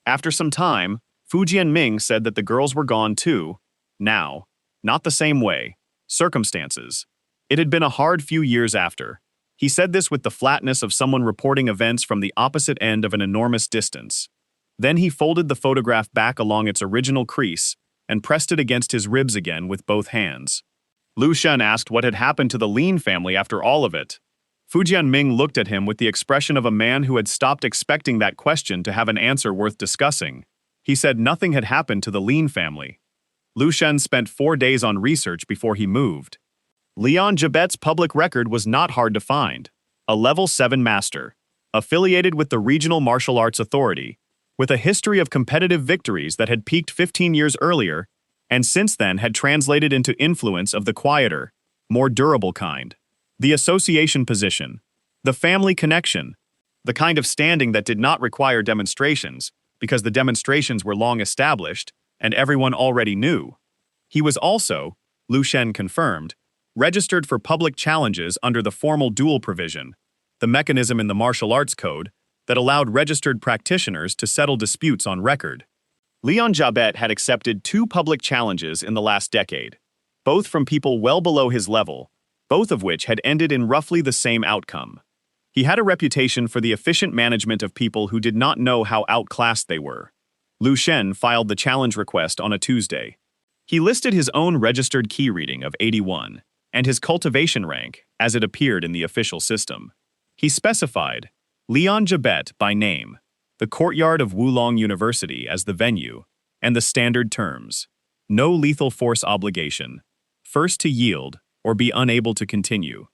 After some time, Fu Jianming said that the girls were gone too. Now. Not the same way. Circumstances. It had been a hard few years after. He said this with the flatness of someone reporting events from the opposite end of an enormous distance. Then he folded the photograph back along its original crease and pressed it against his ribs again with both hands. Lu Shen asked what had happened to the Lin family after all of it. Fu Jianming looked at him with the expression of a man who had stopped expecting that question to have an answer worth discussing. He said nothing had happened to the Lin family. Lu Shen spent 4 days on research before he moved. Leon Jabet's public record was not hard to find. A level 7 master, affiliated with the Regional Martial Arts Authority, with a history of competitive victories that had peaked 15 years earlier, and since then had translated into influence of the quieter, more durable kind. The association position, the family connection, the kind of standing that did not require demonstrations, because the demonstrations were long established, and everyone already knew. He was also, Lu Shen confirmed, registered for public challenges under the formal duel provision, the mechanism in the martial arts code that allowed registered practitioners to settle disputes on record. Leon Jabet had accepted 2 public challenges in the last decade, both from people well below his level, both of which had ended in roughly the same outcome. He had a reputation for the efficient management of people who did not know how outclassed they were. Lu Shen filed the challenge request on a Tuesday. He listed his own registered key reading of 81 and his cultivation rank as it appeared in the official system. He specified Leon Jabet by name, the courtyard of Wulong University as the venue, and the standard terms: no lethal force obligation, first to yield or be unable to continue.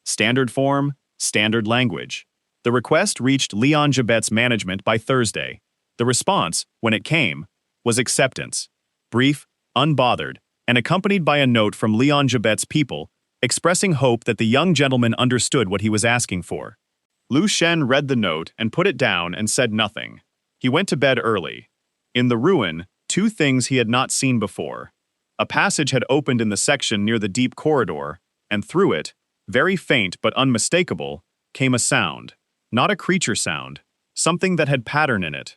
Standard form, standard language. The request reached Leon Jabet's management by Thursday. The response, when it came, was acceptance, brief, unbothered, and accompanied by a note from Leon Jabet's people expressing hope that the young gentleman understood what he was asking for. Lu Shen read the note and put it down and said nothing. He went to bed early. In the ruin, 2 things he had not seen before. A passage had opened in the section near the deep corridor, and through it, very faint but unmistakable, came a sound. Not a creature sound, something that had pattern in it.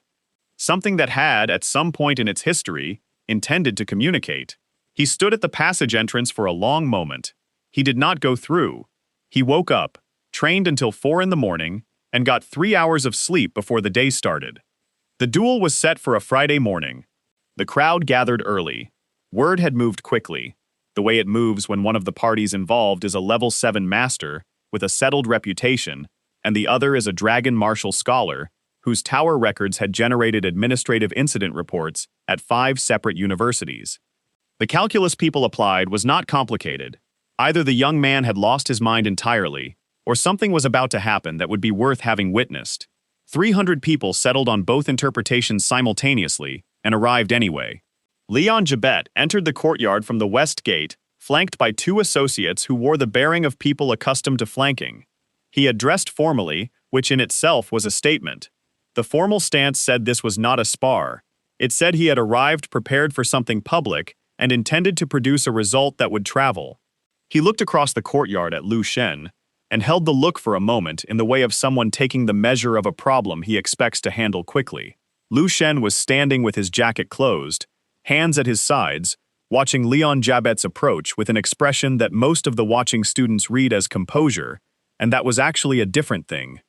Something that had, at some point in its history, intended to communicate. He stood at the passage entrance for a long moment. He did not go through. He woke up, trained until 4 in the morning, and got 3 hours of sleep before the day started. The duel was set for a Friday morning. The crowd gathered early. Word had moved quickly, the way it moves when one of the parties involved is a level 7 master with a settled reputation, and the other is a dragon martial scholar whose tower records had generated administrative incident reports at 5 separate universities. The calculus people applied was not complicated. Either the young man had lost his mind entirely, or something was about to happen that would be worth having witnessed. 300 people settled on both interpretations simultaneously and arrived anyway. Leon Jabet entered the courtyard from the west gate, flanked by 2 associates who wore the bearing of people accustomed to flanking. He had dressed formally, which in itself was a statement. The formal stance said this was not a spar. It said he had arrived prepared for something public and intended to produce a result that would travel. He looked across the courtyard at Lu Shen and held the look for a moment in the way of someone taking the measure of a problem he expects to handle quickly. Lu Shen was standing with his jacket closed, hands at his sides, watching Leon Jabet's approach with an expression that most of the watching students read as composure, and that was actually a different thing.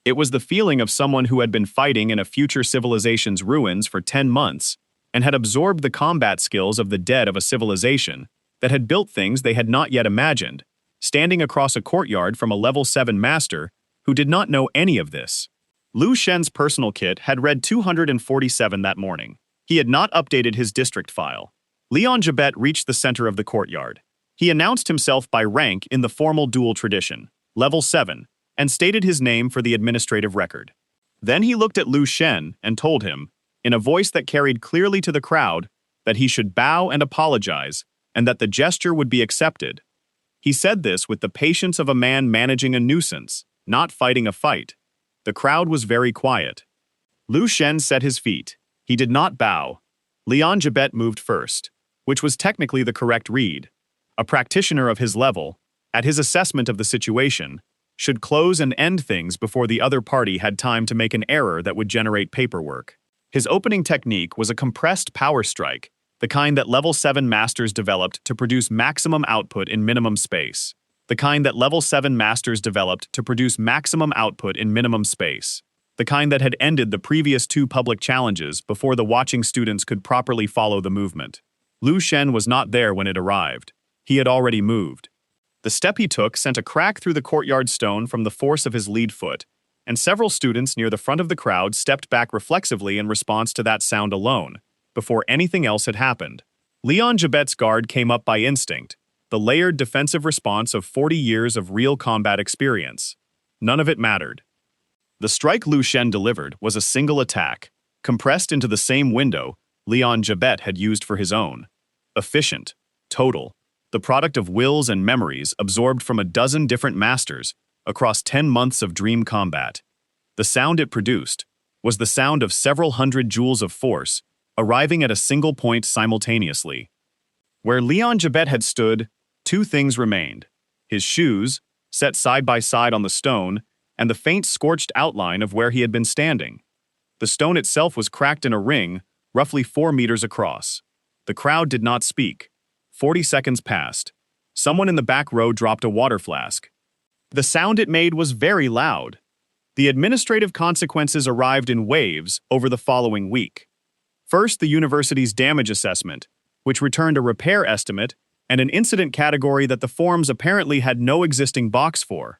It was the feeling of someone who had been fighting in a future civilization's ruins for 10 months and had absorbed the combat skills of the dead of a civilization that had built things they had not yet imagined, standing across a courtyard from a level 7 master who did not know any of this. Lu Shen's personal kit had read 247 that morning. He had not updated his district file. Leon Jabet reached the center of the courtyard. He announced himself by rank in the formal dual tradition, level 7, and stated his name for the administrative record. Then he looked at Lu Shen and told him, in a voice that carried clearly to the crowd that he should bow and apologize, and that the gesture would be accepted. He said this with the patience of a man managing a nuisance, not fighting a fight. The crowd was very quiet. Lu Shen set his feet. He did not bow. Leon Jabet moved first, which was technically the correct read. A practitioner of his level, at his assessment of the situation, should close and end things before the other party had time to make an error that would generate paperwork. His opening technique was a compressed power strike, the kind that Level 7 masters developed to produce maximum output in minimum space. The kind that Level 7 masters developed to produce maximum output in minimum space. The kind that had ended the previous 2 public challenges before the watching students could properly follow the movement. Lu Shen was not there when it arrived. He had already moved. The step he took sent a crack through the courtyard stone from the force of his lead foot, and several students near the front of the crowd stepped back reflexively in response to that sound alone, before anything else had happened. Leon Jabet's guard came up by instinct, the layered defensive response of 40 years of real combat experience. None of it mattered. The strike Lu Shen delivered was a single attack, compressed into the same window Leon Jabet had used for his own. Efficient, total, the product of wills and memories absorbed from a dozen different masters across 10 months of dream combat. The sound it produced was the sound of several hundred joules of force arriving at a single point simultaneously. Where Leon Jabet had stood, 2 things remained: his shoes, set side by side on the stone, and the faint scorched outline of where he had been standing. The stone itself was cracked in a ring, roughly 4 meters across. The crowd did not speak. 40 seconds passed. Someone in the back row dropped a water flask. The sound it made was very loud. The administrative consequences arrived in waves over the following week. First, the university's damage assessment, which returned a repair estimate and an incident category that the forms apparently had no existing box for.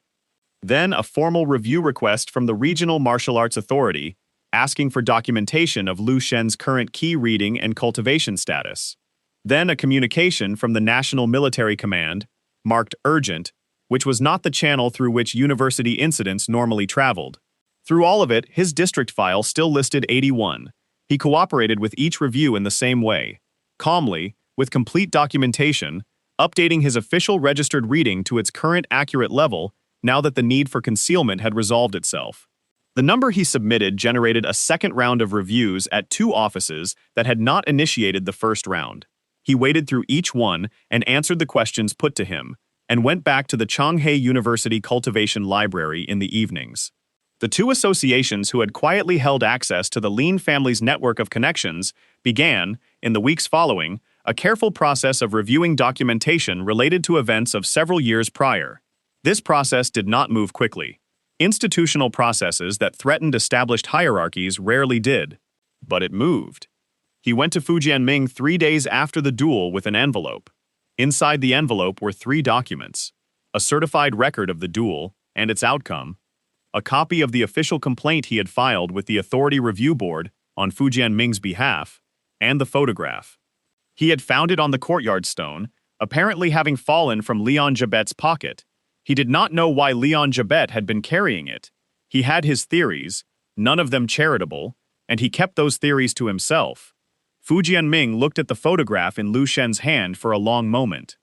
Then, a formal review request from the Regional Martial Arts Authority asking for documentation of Lu Shen's current key reading and cultivation status. Then, a communication from the National Military Command, marked urgent, which was not the channel through which university incidents normally traveled. Through all of it, his district file still listed 81. He cooperated with each review in the same way, calmly, with complete documentation, updating his official registered reading to its current accurate level now that the need for concealment had resolved itself. The number he submitted generated a second round of reviews at 2 offices that had not initiated the first round. He waded through each one and answered the questions put to him, and went back to the Changhe University Cultivation Library in the evenings. The 2 associations who had quietly held access to the Lin family's network of connections began, in the weeks following, a careful process of reviewing documentation related to events of several years prior. This process did not move quickly. Institutional processes that threatened established hierarchies rarely did. But it moved. He went to Fujianming 3 days after the duel with an envelope. Inside the envelope were 3 documents: a certified record of the duel and its outcome, a copy of the official complaint he had filed with the Authority Review Board on Fujianming's behalf, and the photograph. He had found it on the courtyard stone, apparently having fallen from Leon Jabet's pocket. He did not know why Leon Jabet had been carrying it. He had his theories, none of them charitable, and he kept those theories to himself. Fujianming looked at the photograph in Lu Shen's hand for a long moment.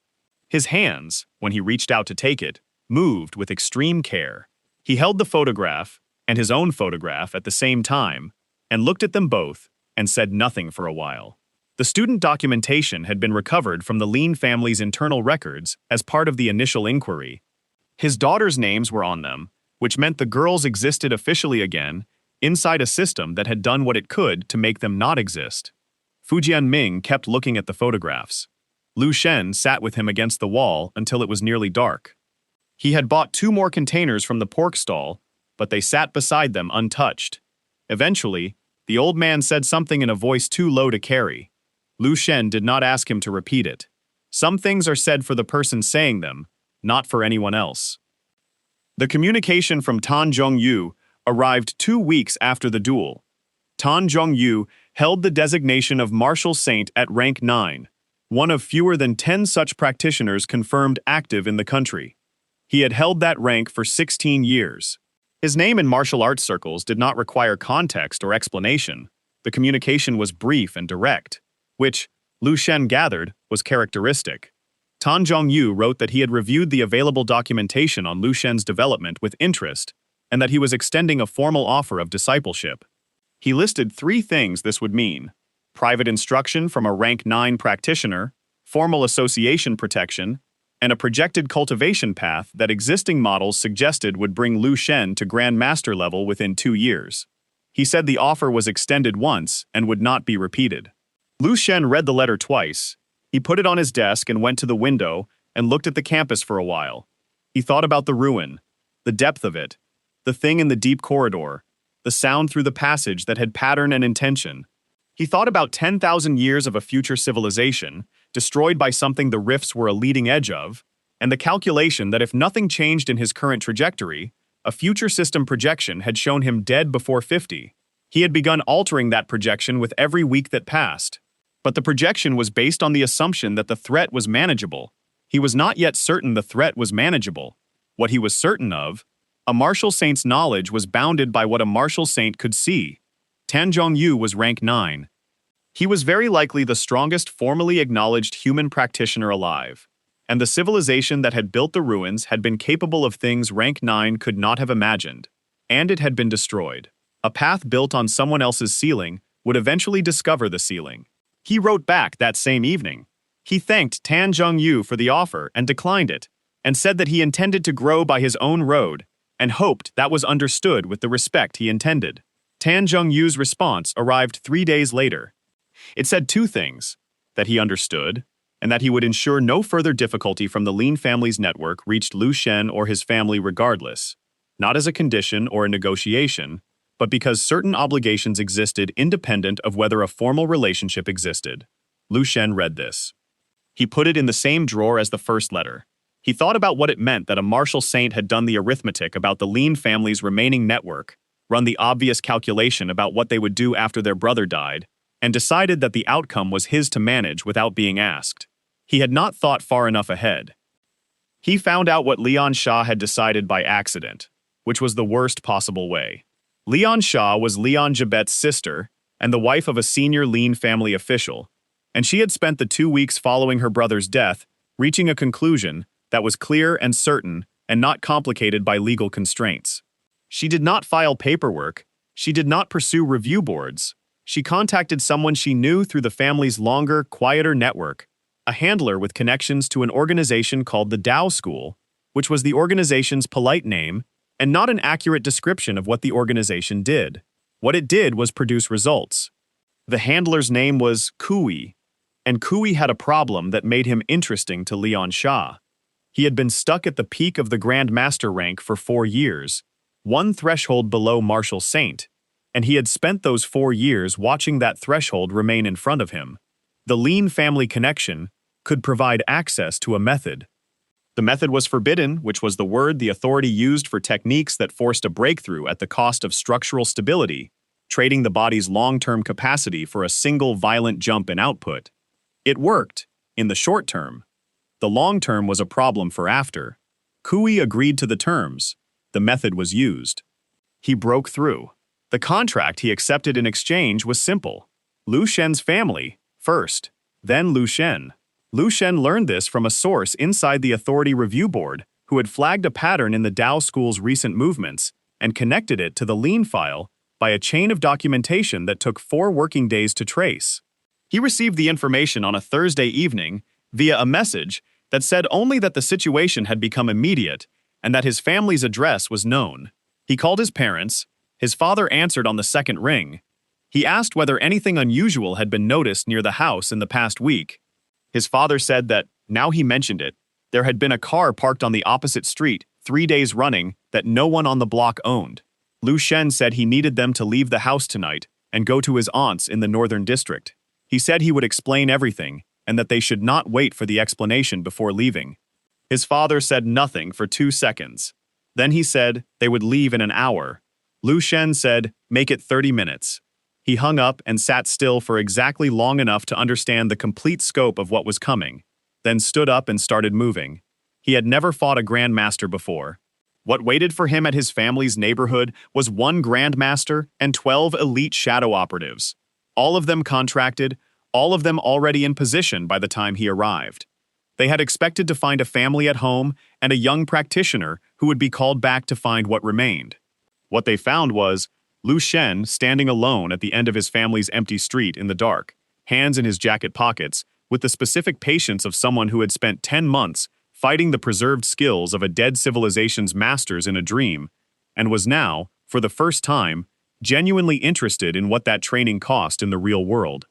His hands, when he reached out to take it, moved with extreme care. He held the photograph and his own photograph at the same time, and looked at them both, and said nothing for a while. The student documentation had been recovered from the Lin family's internal records as part of the initial inquiry. His daughters' names were on them, which meant the girls existed officially again, inside a system that had done what it could to make them not exist. Fujianming kept looking at the photographs. Lu Shen sat with him against the wall until it was nearly dark. He had bought 2 more containers from the pork stall, but they sat beside them untouched. Eventually, the old man said something in a voice too low to carry. Lu Shen did not ask him to repeat it. Some things are said for the person saying them, not for anyone else. The communication from Tan Zhongyu arrived 2 weeks after the duel. Tan Zhongyu held the designation of Martial Saint at rank 9, one of fewer than 10 such practitioners confirmed active in the country. He had held that rank for 16 years. His name in martial arts circles did not require context or explanation. The communication was brief and direct, which, Lu Shen gathered, was characteristic. Tan Zhongyu wrote that he had reviewed the available documentation on Lu Shen's development with interest, and that he was extending a formal offer of discipleship. He listed 3 things this would mean: private instruction from a rank 9 practitioner, formal association protection, and a projected cultivation path that existing models suggested would bring Lu Shen to Grand Master level within 2 years. He said the offer was extended once and would not be repeated. Lu Shen read the letter twice. He put it on his desk and went to the window and looked at the campus for a while. He thought about the ruin, the depth of it, the thing in the deep corridor, the sound through the passage that had pattern and intention. He thought about 10,000 years of a future civilization, destroyed by something the rifts were a leading edge of, and the calculation that if nothing changed in his current trajectory, a future system projection had shown him dead before 50. He had begun altering that projection with every week that passed. But the projection was based on the assumption that the threat was manageable. He was not yet certain the threat was manageable. What he was certain of, a martial saint's knowledge was bounded by what a martial saint could see. Tan Zhongyu was rank 9. He was very likely the strongest formally acknowledged human practitioner alive, and the civilization that had built the ruins had been capable of things rank 9 could not have imagined, and it had been destroyed. A path built on someone else's ceiling would eventually discover the ceiling. He wrote back that same evening. He thanked Tan Zhongyu for the offer and declined it, and said that he intended to grow by his own road, and hoped that was understood with the respect he intended. Tan Zhongyu's response arrived 3 days later. It said 2 things: that he understood, and that he would ensure no further difficulty from the Lin family's network reached Lu Shen or his family regardless, not as a condition or a negotiation, but because certain obligations existed independent of whether a formal relationship existed. Lu Shen read this. He put it in the same drawer as the first letter. He thought about what it meant that a martial saint had done the arithmetic about the Lin family's remaining network, run the obvious calculation about what they would do after their brother died, and decided that the outcome was his to manage without being asked. He had not thought far enough ahead. He found out what Lian Sha had decided by accident, which was the worst possible way. Lian Sha was Lian Jabet's sister and the wife of a senior Lin family official, and she had spent the 2 weeks following her brother's death reaching a conclusion that was clear and certain and not complicated by legal constraints. She did not file paperwork. She did not pursue review boards. She contacted someone she knew through the family's longer, quieter network, a handler with connections to an organization called the Tao School, which was the organization's polite name and not an accurate description of what the organization did. What it did was produce results. The handler's name was Kui, and Kui had a problem that made him interesting to Lian Sha. He had been stuck at the peak of the Grand Master rank for 4 years, one threshold below Martial Saint, and he had spent those 4 years watching that threshold remain in front of him. The Lin family connection could provide access to a method. The method was forbidden, which was the word the authority used for techniques that forced a breakthrough at the cost of structural stability, trading the body's long-term capacity for a single violent jump in output. It worked, in the short term. The long term was a problem for after. Kui agreed to the terms. The method was used. He broke through. The contract he accepted in exchange was simple. Lu Shen's family, first, then Lu Shen. Lu Shen learned this from a source inside the Authority Review Board who had flagged a pattern in the Tao School's recent movements and connected it to the Lin file by a chain of documentation that took 4 working days to trace. He received the information on a Thursday evening via a message that said only that the situation had become immediate and that his family's address was known. He called his parents. His father answered on the second ring. He asked whether anything unusual had been noticed near the house in the past week. His father said that, now he mentioned it, there had been a car parked on the opposite street 3 days running that no one on the block owned. Lu Shen said he needed them to leave the house tonight and go to his aunt's in the northern district. He said he would explain everything and that they should not wait for the explanation before leaving. His father said nothing for 2 seconds. Then he said they would leave in an hour. Lu Shen said, make it 30 minutes. He hung up and sat still for exactly long enough to understand the complete scope of what was coming, then stood up and started moving. He had never fought a Grandmaster before. What waited for him at his family's neighborhood was 1 Grandmaster and 12 elite shadow operatives. All of them contracted, all of them already in position by the time he arrived. They had expected to find a family at home and a young practitioner who would be called back to find what remained. What they found was Lu Shen standing alone at the end of his family's empty street in the dark, hands in his jacket pockets, with the specific patience of someone who had spent 10 months fighting the preserved skills of a dead civilization's masters in a dream, and was now, for the first time, genuinely interested in what that training cost in the real world.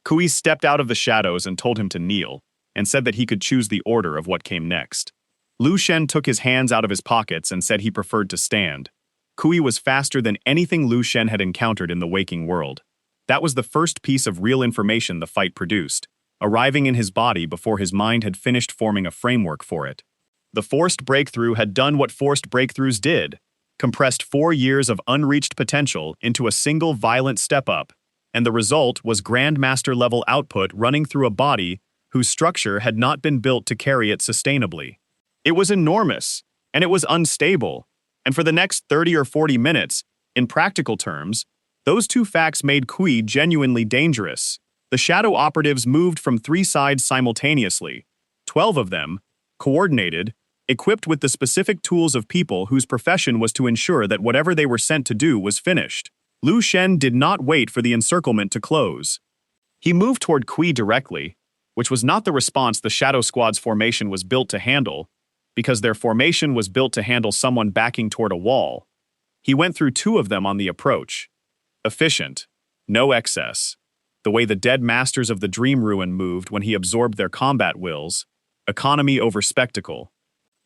Kui stepped out of the shadows and told him to kneel, and said that he could choose the order of what came next. Lu Shen took his hands out of his pockets and said he preferred to stand. Kui was faster than anything Lu Shen had encountered in the waking world. That was the first piece of real information the fight produced, arriving in his body before his mind had finished forming a framework for it. The forced breakthrough had done what forced breakthroughs did, compressed 4 years of unreached potential into a single violent step-up, and the result was Grandmaster-level output running through a body whose structure had not been built to carry it sustainably. It was enormous, and it was unstable, and for the next 30 or 40 minutes, in practical terms, those two facts made Kui genuinely dangerous. The shadow operatives moved from 3 sides simultaneously, 12 of them, coordinated, equipped with the specific tools of people whose profession was to ensure that whatever they were sent to do was finished. Lu Shen did not wait for the encirclement to close. He moved toward Kui directly, which was not the response the Shadow Squad's formation was built to handle, because their formation was built to handle someone backing toward a wall. He went through 2 of them on the approach. Efficient, no excess, the way the dead masters of the Dream Ruin moved when he absorbed their combat wills, economy over spectacle.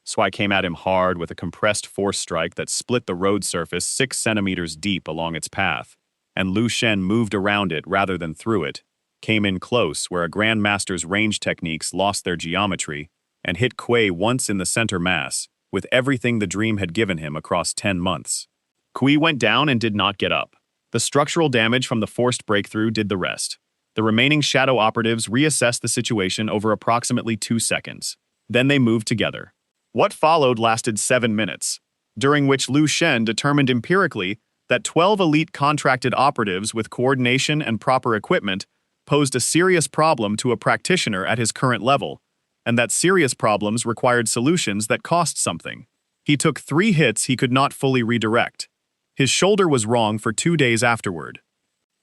Swai came at him hard with a compressed force strike that split the road surface 6 centimeters deep along its path, and Lu Shen moved around it rather than through it, came in close where a Grandmaster's range techniques lost their geometry, and hit Kui once in the center mass, with everything the dream had given him across 10 months. Kui went down and did not get up. The structural damage from the forced breakthrough did the rest. The remaining shadow operatives reassessed the situation over approximately 2 seconds. Then they moved together. What followed lasted 7 minutes, during which Lu Shen determined empirically that 12 elite contracted operatives with coordination and proper equipment posed a serious problem to a practitioner at his current level, and that serious problems required solutions that cost something. He took 3 hits he could not fully redirect. His shoulder was wrong for 2 days afterward.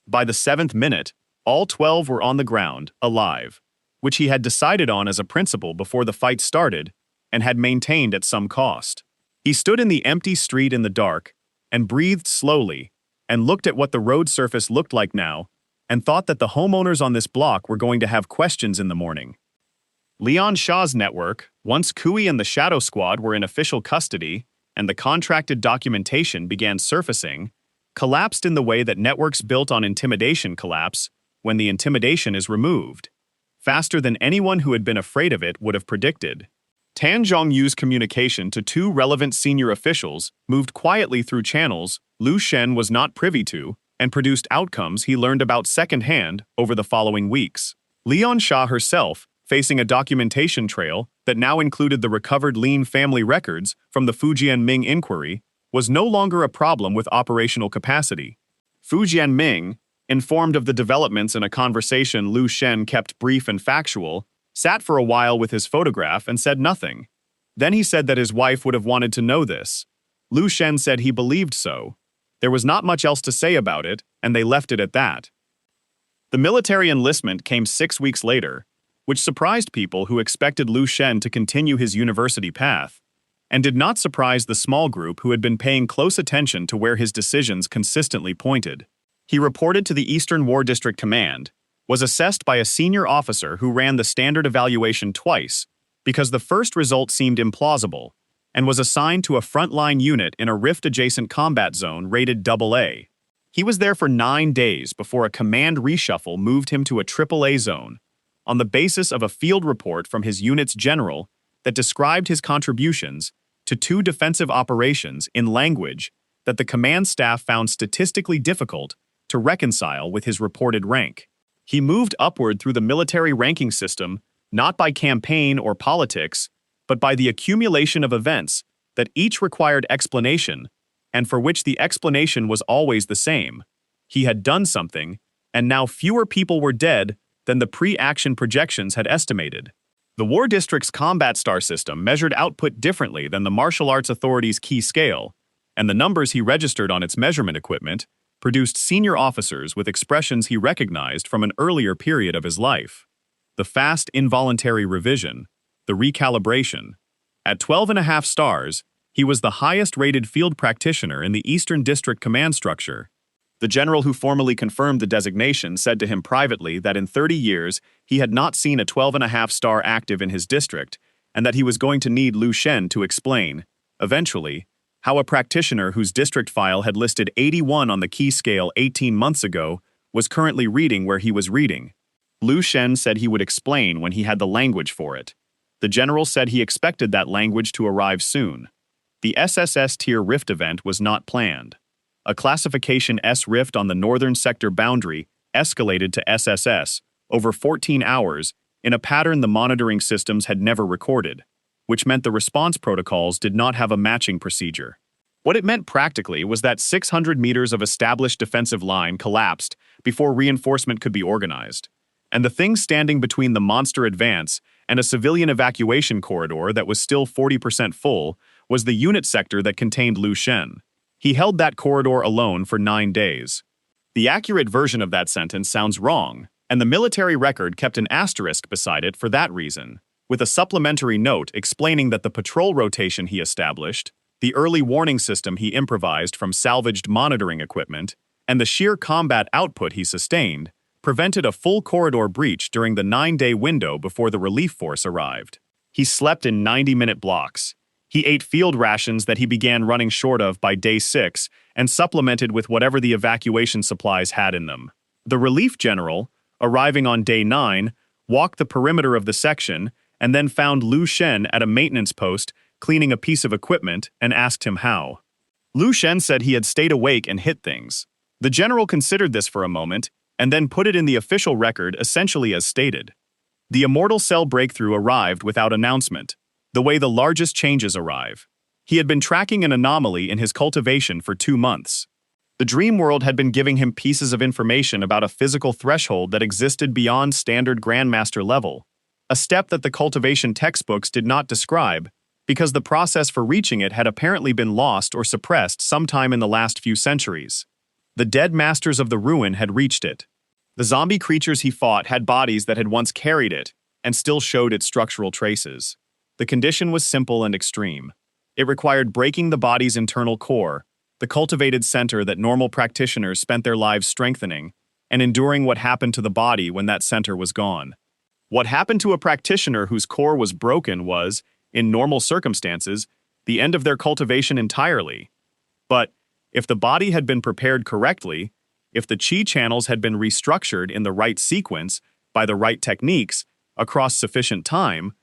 By the 7th minute, all 12 were on the ground, alive, which he had decided on as a principle before the fight started and had maintained at some cost. He stood in the empty street in the dark and breathed slowly and looked at what the road surface looked like now and thought that the homeowners on this block were going to have questions in the morning. Leon Shaw's network, once Kui and the Shadow Squad were in official custody and the contracted documentation began surfacing, collapsed in the way that networks built on intimidation collapse when the intimidation is removed, faster than anyone who had been afraid of it would have predicted. Tan Zhongyu's communication to 2 relevant senior officials moved quietly through channels Lu Shen was not privy to and produced outcomes he learned about secondhand over the following weeks. Leon Shaw herself, facing a documentation trail that now included the recovered Lin family records from the Fujian Ming inquiry, was no longer a problem with operational capacity. Fujian Ming, informed of the developments in a conversation Lu Shen kept brief and factual, sat for a while with his photograph and said nothing. Then he said that his wife would have wanted to know this. Lu Shen said he believed so. There was not much else to say about it, and they left it at that. The military enlistment came 6 weeks later, which surprised people who expected Lu Shen to continue his university path, and did not surprise the small group who had been paying close attention to where his decisions consistently pointed. He reported to the Eastern War District Command, was assessed by a senior officer who ran the standard evaluation twice because the first result seemed implausible, and was assigned to a frontline unit in a rift-adjacent combat zone rated AA. He was there for 9 days before a command reshuffle moved him to a AAA zone, on the basis of a field report from his unit's general that described his contributions to 2 defensive operations in language that the command staff found statistically difficult to reconcile with his reported rank. He moved upward through the military ranking system not by campaign or politics, but by the accumulation of events that each required explanation, and for which the explanation was always the same. He had done something, and now fewer people were dead than the pre-action projections had estimated. The War District's combat star system measured output differently than the Martial Arts Authority's key scale, and the numbers he registered on its measurement equipment produced senior officers with expressions he recognized from an earlier period of his life. The fast involuntary revision, the recalibration. At 12.5 stars, he was the highest-rated field practitioner in the Eastern District command structure. The general who formally confirmed the designation said to him privately that in 30 years he had not seen a 12.5-star active in his district, and that he was going to need Lu Shen to explain, eventually, how a practitioner whose district file had listed 81 on the key scale 18 months ago was currently reading where he was reading. Lu Shen said he would explain when he had the language for it. The general said he expected that language to arrive soon. The SSS Tier Rift event was not planned. A Classification S rift on the northern sector boundary escalated to SSS over 14 hours in a pattern the monitoring systems had never recorded, which meant the response protocols did not have a matching procedure. What it meant practically was that 600 meters of established defensive line collapsed before reinforcement could be organized, and the thing standing between the monster advance and a civilian evacuation corridor that was still 40% full was the unit sector that contained Lu Shen. He held that corridor alone for 9 days. The accurate version of that sentence sounds wrong, and the military record kept an asterisk beside it for that reason, with a supplementary note explaining that the patrol rotation he established, the early warning system he improvised from salvaged monitoring equipment, and the sheer combat output he sustained prevented a full corridor breach during the 9-day window before the relief force arrived. He slept in 90-minute blocks. He ate field rations that he began running short of by day 6 and supplemented with whatever the evacuation supplies had in them. The relief general, arriving on day 9, walked the perimeter of the section and then found Lu Shen at a maintenance post cleaning a piece of equipment and asked him how. Lu Shen said he had stayed awake and hit things. The general considered this for a moment and then put it in the official record essentially as stated. The immortal cell breakthrough arrived without announcement, the way the largest changes arrive. He had been tracking an anomaly in his cultivation for 2 months. The dream world had been giving him pieces of information about a physical threshold that existed beyond standard Grandmaster level, a step that the cultivation textbooks did not describe, because the process for reaching it had apparently been lost or suppressed sometime in the last few centuries. The dead masters of the ruin had reached it. The zombie creatures he fought had bodies that had once carried it and still showed its structural traces. The condition was simple and extreme. It required breaking the body's internal core, the cultivated center that normal practitioners spent their lives strengthening, and enduring what happened to the body when that center was gone. What happened to a practitioner whose core was broken was, in normal circumstances, the end of their cultivation entirely. But if the body had been prepared correctly, if the chi channels had been restructured in the right sequence, by the right techniques, across sufficient time,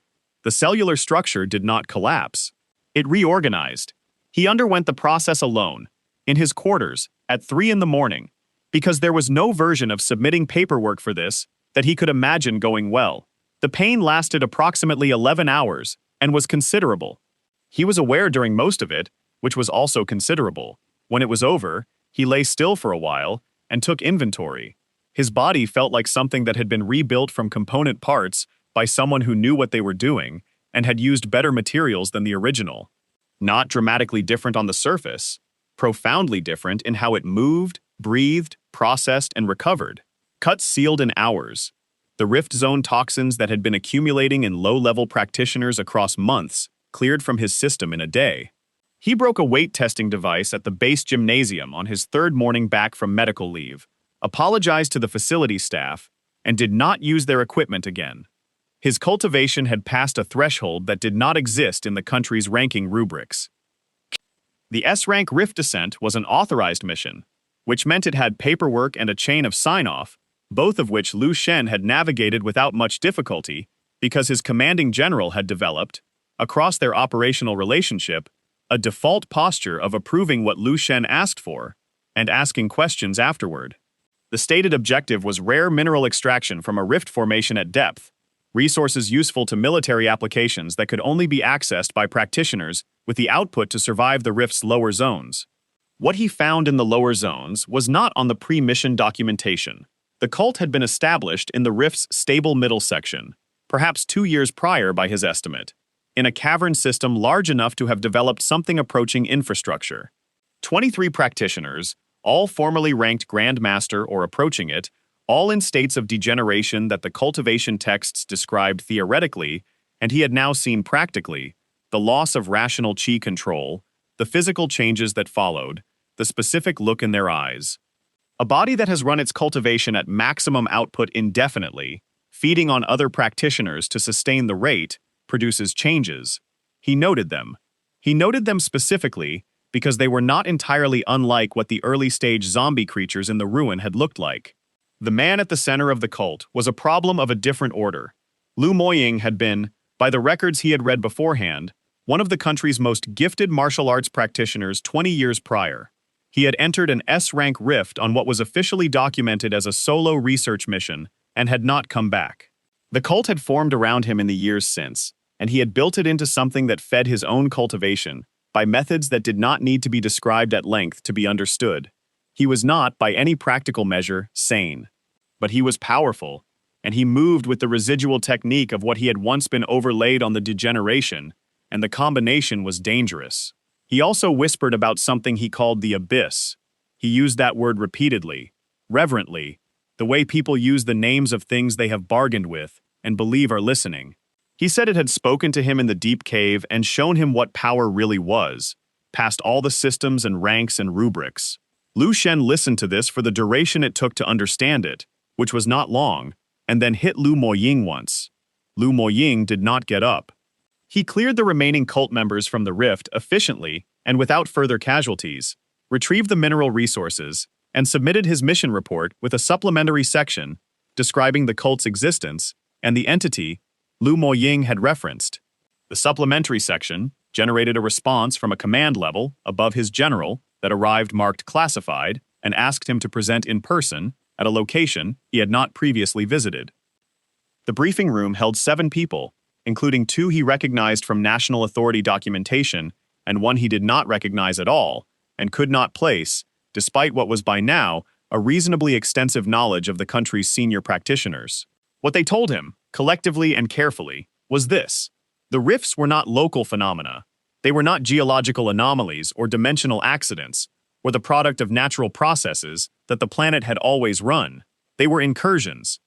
the cellular structure did not collapse. It reorganized. He underwent the process alone, in his quarters, at 3 in the morning, because there was no version of submitting paperwork for this that he could imagine going well. The pain lasted approximately 11 hours and was considerable. He was aware during most of it, which was also considerable. When it was over, he lay still for a while and took inventory. His body felt like something that had been rebuilt from component parts by someone who knew what they were doing and had used better materials than the original. Not dramatically different on the surface, profoundly different in how it moved, breathed, processed, and recovered. Cuts sealed in hours. The rift zone toxins that had been accumulating in low-level practitioners across months cleared from his system in a day. He broke a weight testing device at the base gymnasium on his 3rd morning back from medical leave, apologized to the facility staff, and did not use their equipment again. His cultivation had passed a threshold that did not exist in the country's ranking rubrics. The S-rank Rift Descent was an authorized mission, which meant it had paperwork and a chain of sign-off, both of which Lu Shen had navigated without much difficulty because his commanding general had developed, across their operational relationship, a default posture of approving what Lu Shen asked for and asking questions afterward. The stated objective was rare mineral extraction from a rift formation at depth, resources useful to military applications that could only be accessed by practitioners with the output to survive the rift's lower zones. What he found in the lower zones was not on the pre-mission documentation. The cult had been established in the rift's stable middle section, perhaps 2 years prior by his estimate, in a cavern system large enough to have developed something approaching infrastructure. 23 practitioners, all formerly ranked Grand Master or approaching it, all in states of degeneration that the cultivation texts described theoretically, and he had now seen practically, the loss of rational chi control, the physical changes that followed, the specific look in their eyes. A body that has run its cultivation at maximum output indefinitely, feeding on other practitioners to sustain the rate, produces changes. He noted them. He noted them specifically because they were not entirely unlike what the early-stage zombie creatures in the ruin had looked like. The man at the center of the cult was a problem of a different order. Lu Moying had been, by the records he had read beforehand, one of the country's most gifted martial arts practitioners 20 years prior. He had entered an S-rank rift on what was officially documented as a solo research mission and had not come back. The cult had formed around him in the years since, and he had built it into something that fed his own cultivation by methods that did not need to be described at length to be understood. He was not, by any practical measure, sane. But he was powerful, and he moved with the residual technique of what he had once been overlaid on the degeneration, and the combination was dangerous. He also whispered about something he called the abyss. He used that word repeatedly, reverently, the way people use the names of things they have bargained with and believe are listening. He said it had spoken to him in the deep cave and shown him what power really was, past all the systems and ranks and rubrics. Lu Shen listened to this for the duration it took to understand it, which was not long, and then hit Lu Moying once. Lu Moying did not get up. He cleared the remaining cult members from the rift efficiently and without further casualties, retrieved the mineral resources, and submitted his mission report with a supplementary section describing the cult's existence and the entity Lu Moying had referenced. The supplementary section generated a response from a command level above his general that arrived marked classified and asked him to present in person at a location he had not previously visited. The briefing room held 7 people, including 2 he recognized from national authority documentation and 1 he did not recognize at all and could not place, despite what was by now a reasonably extensive knowledge of the country's senior practitioners. What they told him, collectively and carefully, was this: the rifts were not local phenomena. They were not geological anomalies or dimensional accidents, or the product of natural processes that the planet had always run. They were incursions.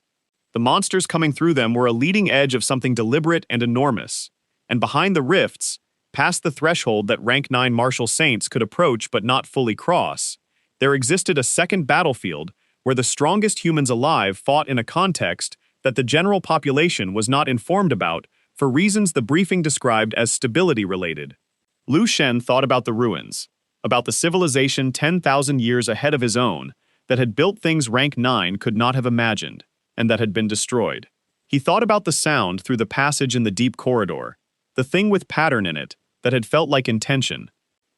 The monsters coming through them were a leading edge of something deliberate and enormous, and behind the rifts, past the threshold that rank 9 martial saints could approach but not fully cross, there existed a second battlefield where the strongest humans alive fought in a context that the general population was not informed about for reasons the briefing described as stability-related. Lu Shen thought about the ruins, about the civilization 10,000 years ahead of his own that had built things rank 9 could not have imagined, and that had been destroyed. He thought about the sound through the passage in the deep corridor, the thing with pattern in it that had felt like intention.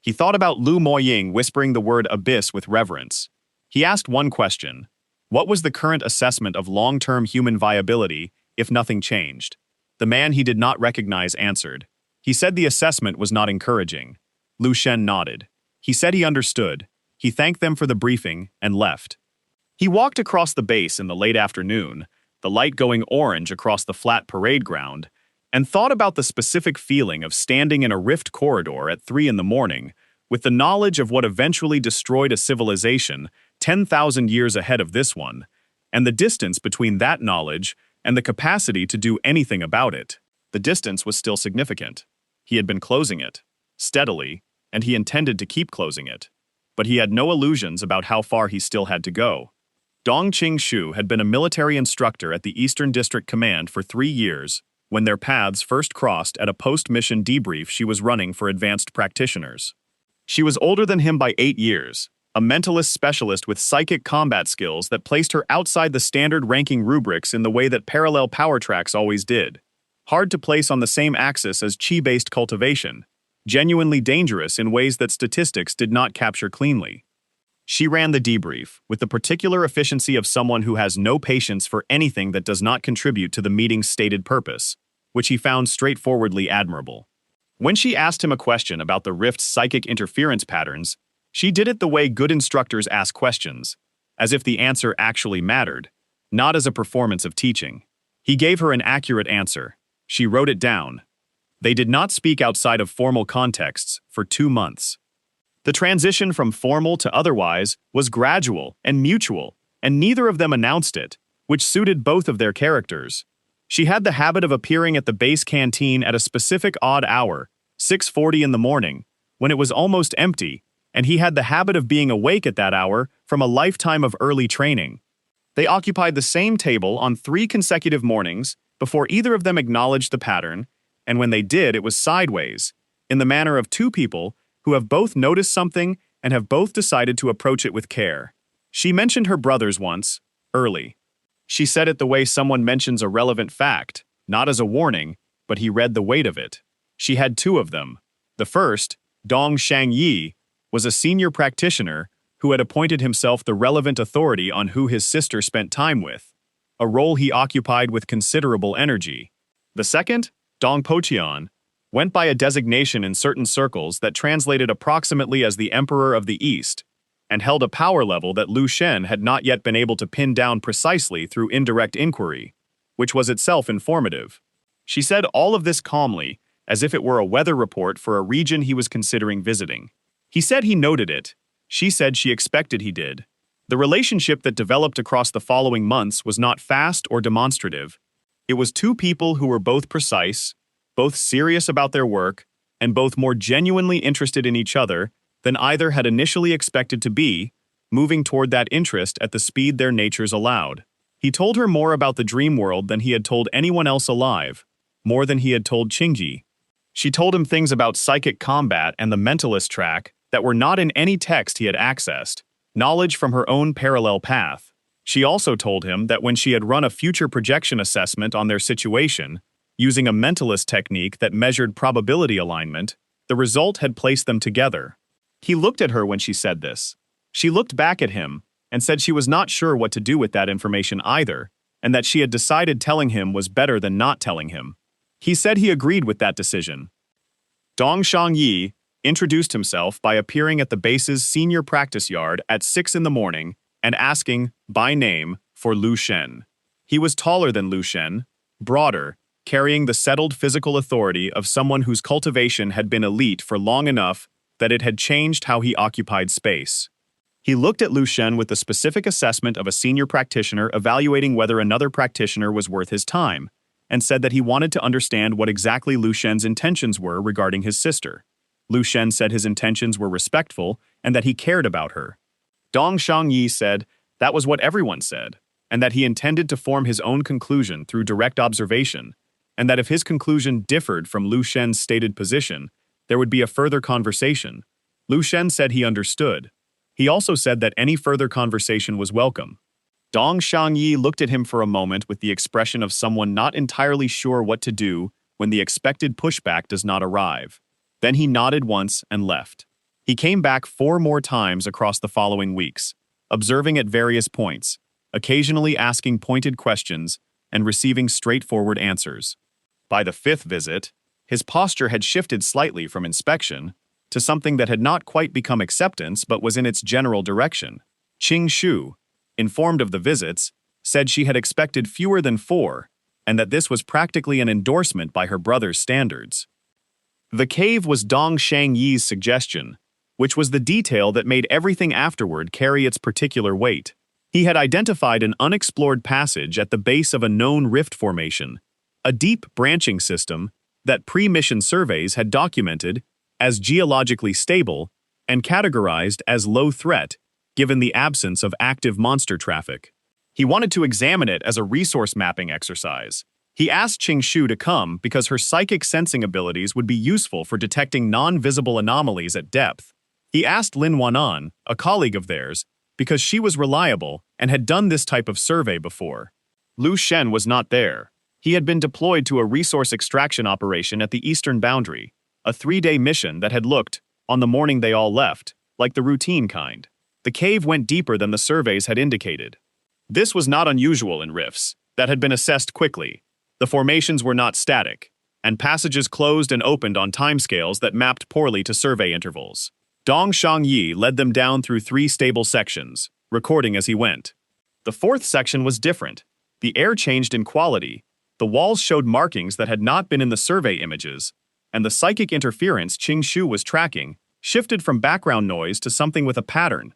He thought about Lu Moying whispering the word abyss with reverence. He asked one question: what was the current assessment of long-term human viability if nothing changed? The man he did not recognize answered. He said the assessment was not encouraging. Lu Shen nodded. He said he understood. He thanked them for the briefing and left. He walked across the base in the late afternoon, the light going orange across the flat parade ground, and thought about the specific feeling of standing in a rift corridor at 3 in the morning, with the knowledge of what eventually destroyed a civilization 10,000 years ahead of this one, and the distance between that knowledge and the capacity to do anything about it. The distance was still significant. He had been closing it, steadily, and he intended to keep closing it. But he had no illusions about how far he still had to go. Dong Qing-shu had been a military instructor at the Eastern District Command for 3 years when their paths first crossed at a post-mission debrief she was running for advanced practitioners. She was older than him by 8 years, a mentalist specialist with psychic combat skills that placed her outside the standard ranking rubrics in the way that parallel power tracks always did. Hard to place on the same axis as chi-based cultivation, genuinely dangerous in ways that statistics did not capture cleanly. She ran the debrief with the particular efficiency of someone who has no patience for anything that does not contribute to the meeting's stated purpose, which he found straightforwardly admirable. When she asked him a question about the rift's psychic interference patterns, she did it the way good instructors ask questions, as if the answer actually mattered, not as a performance of teaching. He gave her an accurate answer. She wrote it down. They did not speak outside of formal contexts for 2 months. The transition from formal to otherwise was gradual and mutual, and neither of them announced it, which suited both of their characters. She had the habit of appearing at the base canteen at a specific odd hour, 6:40 in the morning, when it was almost empty, and he had the habit of being awake at that hour from a lifetime of early training. They occupied the same table on 3 consecutive mornings before either of them acknowledged the pattern, and when they did, it was sideways, in the manner of 2 people who have both noticed something and have both decided to approach it with care. She mentioned her brothers once, early. She said it the way someone mentions a relevant fact, not as a warning, but he read the weight of it. She had 2 of them. The first, Dong Shangyi, was a senior practitioner who had appointed himself the relevant authority on who his sister spent time with, a role he occupied with considerable energy. The second, Dong Pocheon, went by a designation in certain circles that translated approximately as the Emperor of the East, and held a power level that Lu Shen had not yet been able to pin down precisely through indirect inquiry, which was itself informative. She said all of this calmly, as if it were a weather report for a region he was considering visiting. He said he noted it. She said she expected he did. The relationship that developed across the following months was not fast or demonstrative. It was 2 people who were both precise, both serious about their work, and both more genuinely interested in each other than either had initially expected to be, moving toward that interest at the speed their natures allowed. He told her more about the dream world than he had told anyone else alive, more than he had told Qingji. She told him things about psychic combat and the mentalist track that were not in any text he had accessed, knowledge from her own parallel path. She also told him that when she had run a future projection assessment on their situation, using a mentalist technique that measured probability alignment, the result had placed them together. He looked at her when she said this. She looked back at him and said she was not sure what to do with that information either, and that she had decided telling him was better than not telling him. He said he agreed with that decision. Dong Shangyi introduced himself by appearing at the base's senior practice yard at 6 in the morning and asking, by name, for Lu Shen. He was taller than Lu Shen, broader, carrying the settled physical authority of someone whose cultivation had been elite for long enough that it had changed how he occupied space. He looked at Lu Shen with the specific assessment of a senior practitioner evaluating whether another practitioner was worth his time, and said that he wanted to understand what exactly Lu Shen's intentions were regarding his sister. Lu Shen said his intentions were respectful and that he cared about her. Dong Shangyi said that was what everyone said, and that he intended to form his own conclusion through direct observation, and that if his conclusion differed from Lu Shen's stated position, there would be a further conversation. Lu Shen said he understood. He also said that any further conversation was welcome. Dong Shangyi looked at him for a moment with the expression of someone not entirely sure what to do when the expected pushback does not arrive. Then he nodded once and left. He came back 4 more times across the following weeks, observing at various points, occasionally asking pointed questions and receiving straightforward answers. By the 5th visit, his posture had shifted slightly from inspection to something that had not quite become acceptance but was in its general direction. Qing Shu, informed of the visits, said she had expected fewer than 4, and that this was practically an endorsement by her brother's standards. The cave was Dong Shangyi's suggestion, which was the detail that made everything afterward carry its particular weight. He had identified an unexplored passage at the base of a known rift formation, a deep branching system that pre-mission surveys had documented as geologically stable and categorized as low threat given the absence of active monster traffic. He wanted to examine it as a resource mapping exercise. He asked Qing Shu to come because her psychic sensing abilities would be useful for detecting non-visible anomalies at depth. He asked Lin Wanan, a colleague of theirs, because she was reliable and had done this type of survey before. Lu Shen was not there. He had been deployed to a resource extraction operation at the eastern boundary, a 3-day mission that had looked, on the morning they all left, like the routine kind. The cave went deeper than the surveys had indicated. This was not unusual in rifts that had been assessed quickly. The formations were not static, and passages closed and opened on timescales that mapped poorly to survey intervals. Dong Shangyi led them down through 3 stable sections, recording as he went. The fourth section was different. The air changed in quality, the walls showed markings that had not been in the survey images, and the psychic interference Qing Shu was tracking shifted from background noise to something with a pattern.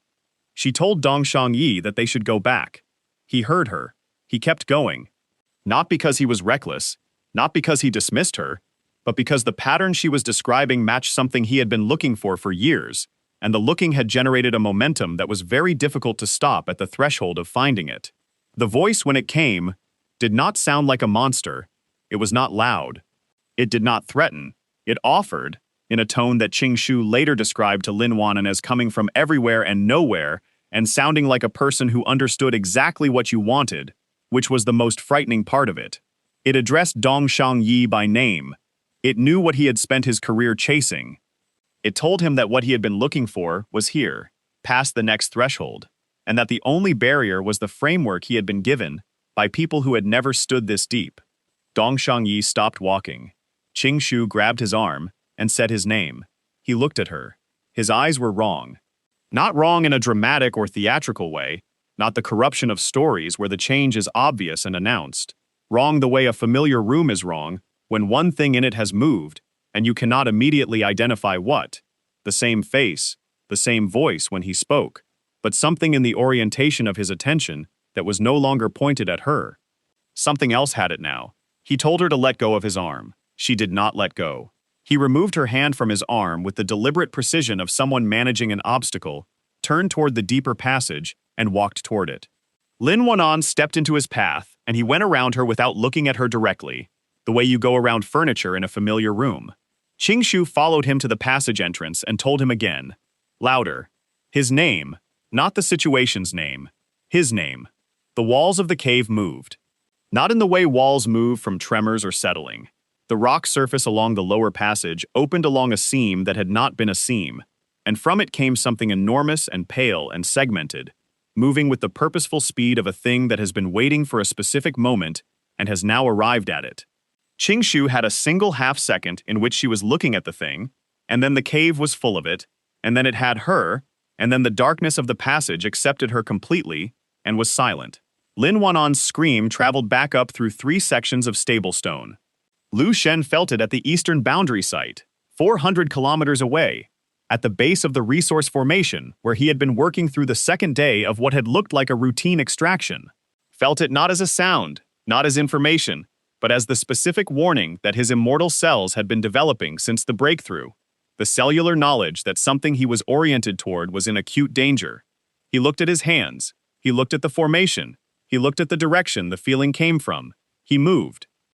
She told Dongshang Yi that they should go back. He heard her. He kept going. Not because he was reckless, not because he dismissed her, but because the pattern she was describing matched something he had been looking for years, and the looking had generated a momentum that was very difficult to stop at the threshold of finding it. The voice, when it came, did not sound like a monster. It was not loud. It did not threaten. It offered, in a tone that Qing Shu later described to Lin Wanan as coming from everywhere and nowhere, and sounding like a person who understood exactly what you wanted, which was the most frightening part of it. It addressed Dongshang Yi by name. It knew what he had spent his career chasing. It told him that what he had been looking for was here, past the next threshold, and that the only barrier was the framework he had been given by people who had never stood this deep. Dongshang Yi stopped walking. Qing Shu grabbed his arm and said his name. He looked at her. His eyes were wrong. Not wrong in a dramatic or theatrical way, not the corruption of stories where the change is obvious and announced. Wrong the way a familiar room is wrong when one thing in it has moved and you cannot immediately identify what. The same face, the same voice when he spoke, but something in the orientation of his attention that was no longer pointed at her. Something else had it now. He told her to let go of his arm. She did not let go. He removed her hand from his arm with the deliberate precision of someone managing an obstacle, turned toward the deeper passage, and walked toward it. Lin Wanan stepped into his path, and he went around her without looking at her directly, the way you go around furniture in a familiar room. Qing Shu followed him to the passage entrance and told him again, louder, his name, not the situation's name, his name. The walls of the cave moved. Not in the way walls move from tremors or settling. The rock surface along the lower passage opened along a seam that had not been a seam, and from it came something enormous and pale and segmented, moving with the purposeful speed of a thing that has been waiting for a specific moment and has now arrived at it. Qing Shu had a single half-second in which she was looking at the thing, and then the cave was full of it, and then it had her, and then the darkness of the passage accepted her completely and was silent. Lin Wanan's scream traveled back up through 3 sections of stable stone. Lu Shen felt it at the eastern boundary site, 400 kilometers away, at the base of the resource formation where he had been working through the second day of what had looked like a routine extraction. Felt it not as a sound, not as information, but as the specific warning that his immortal cells had been developing since the breakthrough, the cellular knowledge that something he was oriented toward was in acute danger. He looked at his hands. He looked at the formation. He looked at the direction the feeling came from. He moved.